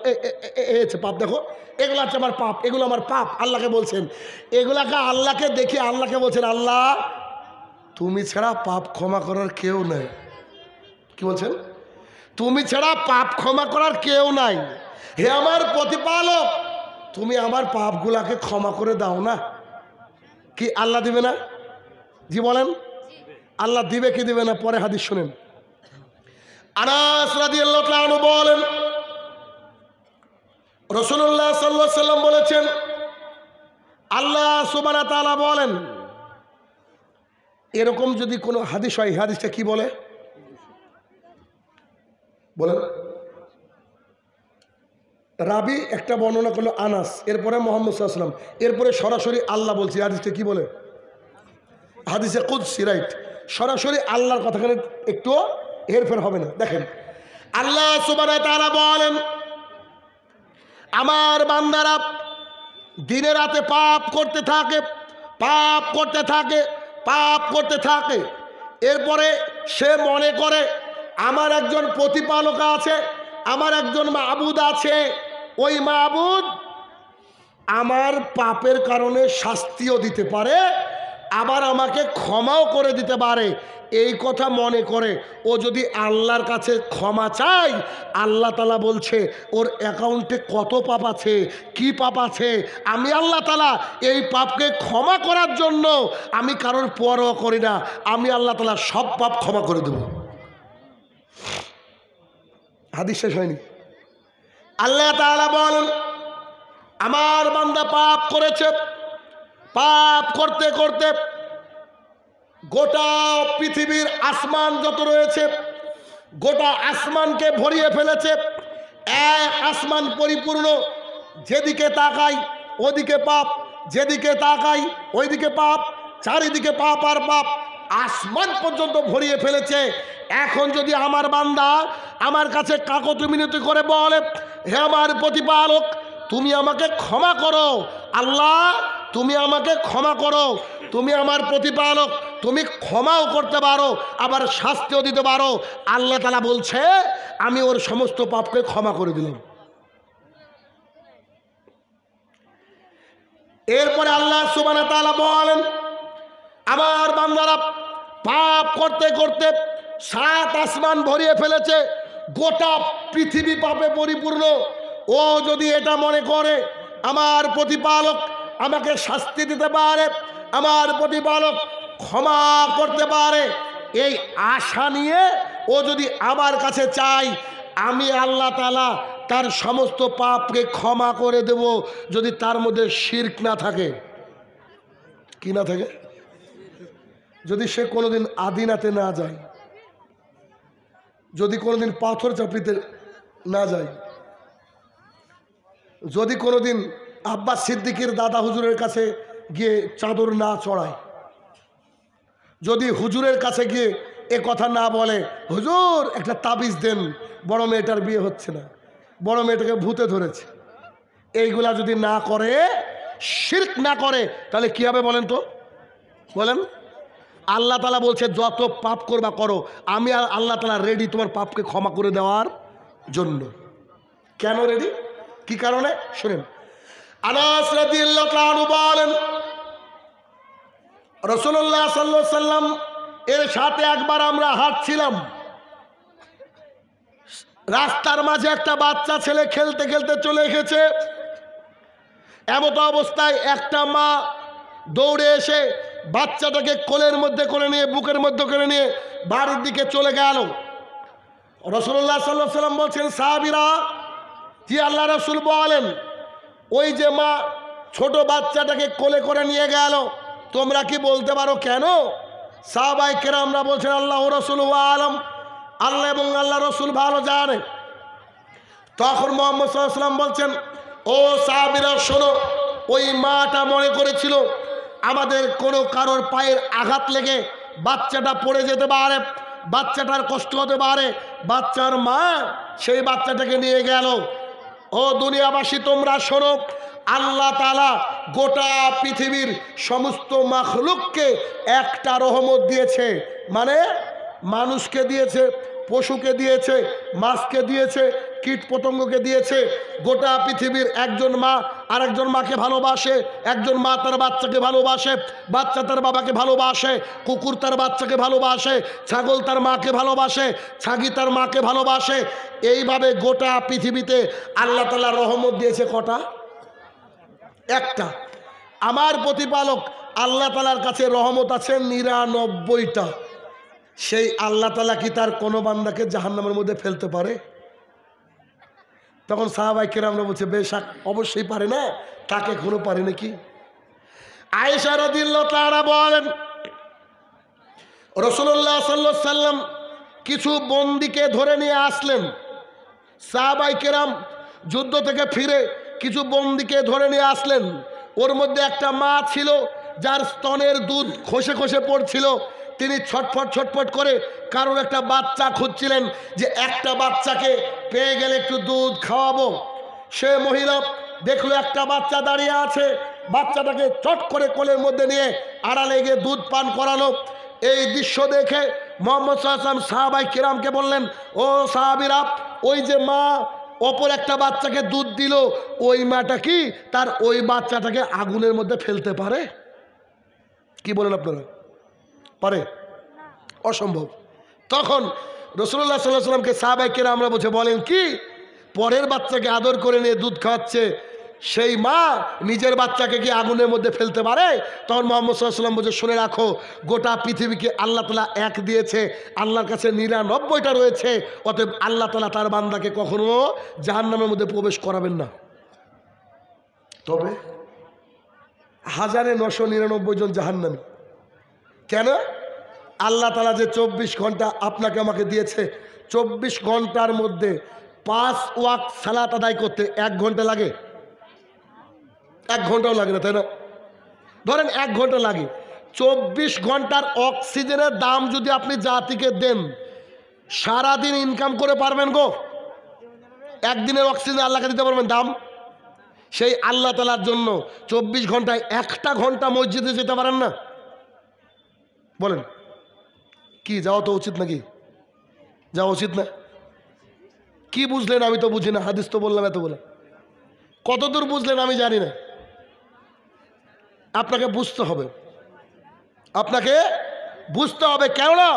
হচ্ছে পাপ, দেখো এগুলো হচ্ছে আমার পাপ, এগুলো আমার পাপ। আল্লাহকে বলছেন এগুলাকে, আল্লাহকে দেখে আল্লাহকে বলছেন আল্লাহ তুমি ছাড়া পাপ ক্ষমা করার কেউ নাই। কি বলছেন? তুমি ছাড়া পাপ ক্ষমা করার কেউ নাই। হে আমার প্রতিপালক, তুমি আমার পাপগুলাকে ক্ষমা করে দাও না। কি আল্লাহ দিবে না? জি বলেন, আল্লাহ দিবে কি দিবে না? পরে হাদিস শুনেন। আনাস রাদিয়াল্লাহু তাআলা আনহু বলেন, রাসূলুল্লাহ সাল্লাল্লাহু আলাইহি সাল্লাম বলেছেন, আল্লাহ সুবহানাহু ওয়া তাআলা বলেন, এরকম যদি কোনো হাদিস হয়, হাদিসটা কি বলে বলেন? রাবি একটা বর্ণনা করলো আনাস, এরপরে মুহাম্মদ সাল্লাল্লাহু আলাইহি ওয়াসাল্লাম, এরপরে সরাসরি আল্লাহ বলছে। হাদিসটা কি বলে? হাদিসে কুদসি, রাইট? সরাসরি আল্লাহর কথাখানে একটু হেরফের হবে না। দেখেন আল্লাহ সুবহানাহু ওয়া তাআলা বলেন, আমার বান্দারা দিনে রাতে পাপ করতে থাকে, পাপ করতে থাকে, পাপ করতে থাকে। এরপরে সে মনে করে আমার একজন প্রতিপালক আছে, আমার একজন মাবুদ আছে, ওই মাবুদ আমার পাপের কারণে শাস্তিও দিতে পারে, আবার আমাকে ক্ষমাও করে দিতে পারে। এই কথা মনে করে ও যদি আল্লাহর কাছে ক্ষমা চায়, আল্লাহ তাআলা বলছে ওর অ্যাকাউন্টে কত পাপ আছে, কি পাপ আছে, আমি আল্লাহ তাআলা এই পাপকে ক্ষমা করার জন্য আমি কারোর পরোয়া করি না, আমি আল্লাহ তাআলা সব পাপ ক্ষমা করে দেব। হাদিস শেষ হয়নি। আল্লাহ তাআলা বলেন, আমার বান্দা পাপ করেছে, পাপ করতে করতে গোটা পৃথিবীর আসমান যত রয়েছে গোটা আসমানকে ভরিয়ে ফেলেছে। এক আসমান পরিপূর্ণ, যেদিকে তাকাই ওদিকে পাপ, যেদিকে তাকাই ওইদিকে পাপ, চারিদিকে পাপ আর পাপ, আসমান পর্যন্ত ভরিয়ে ফেলেছে। এখন যদি আমার বান্দা আমার কাছে কাকুতি মিনতি করে বলে, হে আমার প্রতিপালক তুমি আমাকে ক্ষমা করো, আল্লাহ তুমি আমাকে ক্ষমা করো, তুমি আমার প্রতিপালক, তুমি ক্ষমাও করতে পারো আবার শাস্তিও দিতে পারো, আল্লাহ তাআলা বলছে আমি ওর সমস্ত পাপকে ক্ষমা করে দিলাম। এরপরে আল্লাহ সুবহানাহু ওয়া তাআলা বলেন, আমার বান্দারা পাপ করতে করতে 7 আসমান ভরিয়ে ফেলেছে, গোটা পৃথিবী পাপে পরিপূর্ণ। ও যদি এটা মনে করে আমার প্রতিপালক আমাকে শাস্তি দিতে পারে, আমার প্রতিপালক ক্ষমা করতে পারে, এই আশা নিয়ে ও যদি আমার কাছে চায়, আমি আল্লাহ তাআলা তার সমস্ত পাপকে ক্ষমা করে দেব, যদি তার মধ্যে শিরক না থাকে। কি না থাকে? যদি সে কোনোদিন আদিনাতে না যায়, যদি কোনোদিন পাথর চাপড়িতে না যায়, যদি কোনোদিন আব্বাস সিদ্দিকের দাদা হুজুরের কাছে গিয়ে চাদর না চড়ায়, যদি হুজুরের কাছে গিয়ে এ কথা না বলে, হুজুর একটা তাবিজ দেন, বড় মেয়েটার বিয়ে হচ্ছে না, বড় মেয়েটাকে ভূতে ধরেছে, এইগুলা যদি না করে, শিরক না করে, তাহলে কি হবে বলেন তো? বলেন। আল্লাহ তাআলা বলছে যত পাপ করবা করো, আমি আল্লাহ তাআলা রেডি তোমার পাপকে ক্ষমা করে দেওয়ার জন্য। কেন রেডি? কি কারণে শুনেন। আনাস রাদিয়াল্লাহু তাআলা আনহু বলেন, রাসূলুল্লাহ সাল্লাল্লাহু আলাইহি সাল্লাম এর সাথে একবার আমরা হাঁটছিলাম, রাস্তার মাঝে একটা বাচ্চা ছেলে খেলতে খেলতে চলে এসেছে। এমত অবস্থায় একটা মা দৌড়ে এসে বাচ্চাটাকে কোলের মধ্যে করে নিয়ে, বুকের মধ্যে করে নিয়ে বাড়ির দিকে চলে গেল। রাসূলুল্লাহ সাল্লাল্লাহু আলাইহি সাল্লাম বলছেন, সাহাবীরা, জি আল্লাহ রাসূল বলেন, ওই যে মা ছোট বাচ্চাটাকে কোলে করে নিয়ে গেল, তোমরা কি বলতে পারো কেন? সাহাবায়ে কেরামরা বলছেন, আল্লাহ রাসূলুহু আলাম, আল্লাহ এবং আল্লাহ রসুল ভালো জানে। তখন মুহাম্মদ সাল্লাল্লাহু আলাইহি ওয়াসাল্লাম বলছেন, ও সাহাবীরা শোনো, ওই মাটা মনে করেছিল আমাদের কোনো কারোর পায়ের আঘাত লেগে বাচ্চাটা পড়ে যেতে পারে, বাচ্চাটার কষ্ট হতে পারে, বাচ্চার মা সেই বাচ্চাটাকে নিয়ে গেল। ও দুনিয়াবাসী তোমরা শোনো, আল্লাহ তাআলা গোটা পৃথিবীর সমস্ত মাখলুককে একটা রহমত দিয়েছে, মানে মানুষকে দিয়েছে, পশুকে দিয়েছে, মাছকে দিয়েছে, কীট পতঙ্গকে দিয়েছে। গোটা পৃথিবীর একজন মা আরেকজন মাকে ভালোবাসে, একজন মা তার বাচ্চাকে ভালোবাসে, বাচ্চা তার বাবাকে ভালোবাসে, কুকুর তার বাচ্চাকে ভালোবাসে, ছাগল তার মাকে ভালোবাসে, ছাগি তার মাকে ভালোবাসে। এইভাবে গোটা পৃথিবীতে আল্লাহ তাআলা রহমত দিয়েছে কটা? একটা। আমার প্রতিপালক আল্লাহ তাআলার কাছে রহমত আছে ৯৯টা। সেই আল্লাহ তাআলা কি তার কোনো বান্দাকে জাহান্নামের মধ্যে ফেলতে পারে? তখন সাহাবায়ে কেরামরা বলছে, বেশক অবশ্যই পারে, না তাকে কোনো পারে নাকি? আয়েশা রাদিয়াল্লাহু তাআলা বলেন, রাসূলুল্লাহ সাল্লাল্লাহু আলাইহি সাল্লাম কিছু বন্দীকে ধরে নিয়ে আসলেন। সাহাবায়ে কেরাম যুদ্ধ থেকে ফিরে কিছু বন্দীকে ধরে নিয়ে আসলেন। ওর মধ্যে একটা মা ছিল যার স্তনের দুধ খসে খসে পড়ছিল। তিনি ছটফট ছটফট করে কারোর একটা বাচ্চা খুঁজছিলেন, যে একটা বাচ্চাকে পেয়ে গেলে একটু দুধ খাওয়াবো। সে মহিলা দেখলো একটা বাচ্চা দাঁড়িয়ে আছে, বাচ্চাটাকে চট করে কোলের মধ্যে নিয়ে আড়ালে গিয়ে দুধ পান করালো। এই দৃশ্য দেখে মুহাম্মদ সাল্লাল্লাহু আলাইহি ওয়াসাল্লাম সাহাবায়ে কিরামকে বললেন, ও সাহাবীরা, ওই যে মা অপর একটা বাচ্চাকে দুধ দিল, ওই মাটা কি তার ওই বাচ্চাটাকে আগুনের মধ্যে ফেলতে পারে? কি বলেন আপনারা? পারে? অসম্ভব। তখন রাসূলুল্লাহ সাল্লাল্লাহু আলাইহি ওয়াসাল্লামকে সাহাবায়ে কেরামরা বলছে, বলেন কি, পরের বাচ্চাকে আদর করে নিয়ে দুধ খাওয়াচ্ছে, সেই মা নিজের বাচ্চাকে কি আগুনের মধ্যে ফেলতে পারে? তখন মুহাম্মদ সাল্লাল্লাহু আলাইহি ওয়াসাল্লাম বলছে, শুনে রাখো, গোটা পৃথিবীকে আল্লাহ তাআলা এক দিয়েছে, আল্লাহর কাছে ৯৯টা রয়েছে। অতএব আল্লাহ তাআলা তার বান্দাকে কখনো জাহান্নামের মধ্যে প্রবেশ করাবেন না। তবে ১৯৯৯ জন জাহান্নামী কেন? আল্লাহ তাআলা যে ২৪ ঘন্টা আপনাকে আমাকে দিয়েছে, ২৪ ঘন্টার মধ্যে ৫ ওয়াক্ত সালাত আদায় করতে ১ ঘন্টা লাগে? ১ ঘন্টাও লাগে না, তাই না? ধরেন ১ ঘন্টা লাগে। ২৪ ঘন্টার অক্সিজেনের দাম যদি আপনি জাতিকে দেন, সারাদিন ইনকাম করে পারবেন গো? একদিনের অক্সিজেন আল্লাহকে দিতে পারবেন দাম? সেই আল্লাহ তাআলার জন্য ২৪ ঘন্টায় ১টা ঘন্টা মসজিদে যেতে পারেন না? বলেন কি যাওয়া তো উচিত নাকি? যাওয়া উচিত না? কি বুঝলেন? আমি তো বুঝি না, হাদিস তো বললাম এত বলে। কতদূর বুঝলেন আমি জানি না। আপনাকে বুঝতে হবে, আপনাকে বুঝতে হবে। কেননা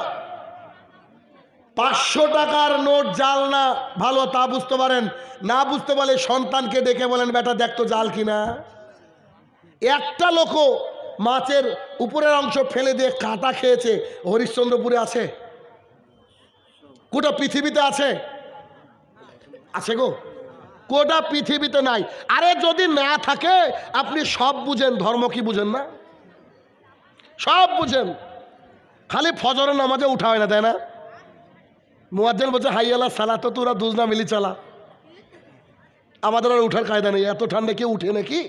৫০০ টাকার নোট জাল না ভালো তা বুঝতে পারেন, না বুঝতে পারলে সন্তানকে ডেকে বলেন, বেটা দেখ তো জাল কিনা। একটা লোকও মাছের উপরের অংশ ফেলে দিয়ে কাঁটা খেয়েছে হরিশ্চন্দ্রপুরে আছে? গোটা পৃথিবীতে আছে? আছে গো? গোটা পৃথিবীতে নাই। আরে যদি না থাকে, আপনি সব বুঝেন, ধর্ম কি বুঝেন না? সব বুঝেন, খালি ফজরের নামাজে উঠা হয় না, তাই না? মুয়াজ্জিন বলছে, হাইয়ালা সালাত তোরা দুজনা মিলি চালা। আমাদের আর উঠার কায়দা নেই, এত ঠান্ডা কেউ উঠে নাকি?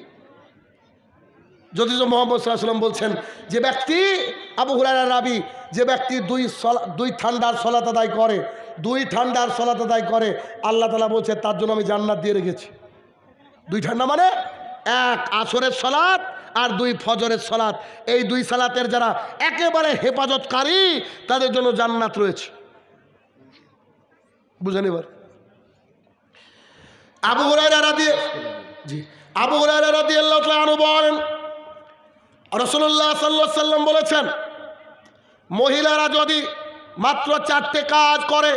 যদি মুহাম্মদ সাল্লাল্লাহু আলাইহি ওয়াসাল্লাম বলছেন, যে ব্যক্তি, আবু হুরায়রা রাবী, যে ব্যক্তি দুই ঠান্ডার সালাত আদায় করে, 2 ঠান্ডার সালাত আদায় করে, আল্লাহ তাআলা বলছে তার জন্য আমি জান্নাত দিয়ে রেখেছি। 2 ঠান্ডা মানে 1 আসরের সালাত আর 2 ফজরের সালাত। এই 2 সালাতের যারা একেবারে হেফাজতকারী, তাদের জন্য জান্নাত রয়েছে। বুঝেন এবার? আবু হুরায়রা রাদিয়াল্লাহু তাআলা আনহু বলেন, রাসূলুল্লাহ সাল্লাল্লাহু আলাইহি ওয়াসাল্লাম বলেছেন, মহিলারা যদি মাত্র 4টে কাজ করে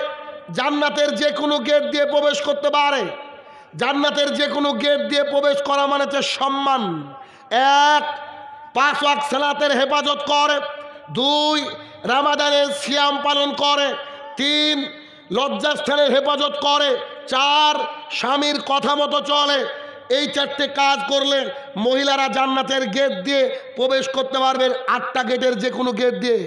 জান্নাতের যে কোনো গেট দিয়ে প্রবেশ করতে পারে। জান্নাতের যে কোনো গেট দিয়ে প্রবেশ করা মানে হচ্ছে সম্মান। 1, 5 ওয়াক্ত সালাতের হেফাজত করে। 2, রমাদানের সিয়াম পালন করে। 3, লজ্জাস্থানের হেফাজত করে। 4, স্বামীর কথা মতো চলে। এই 4টে কাজ করলে মহিলারা জান্নাতের গেট দিয়ে প্রবেশ করতে পারবেন, 8টা গেটের যে কোনো গেট দিয়ে।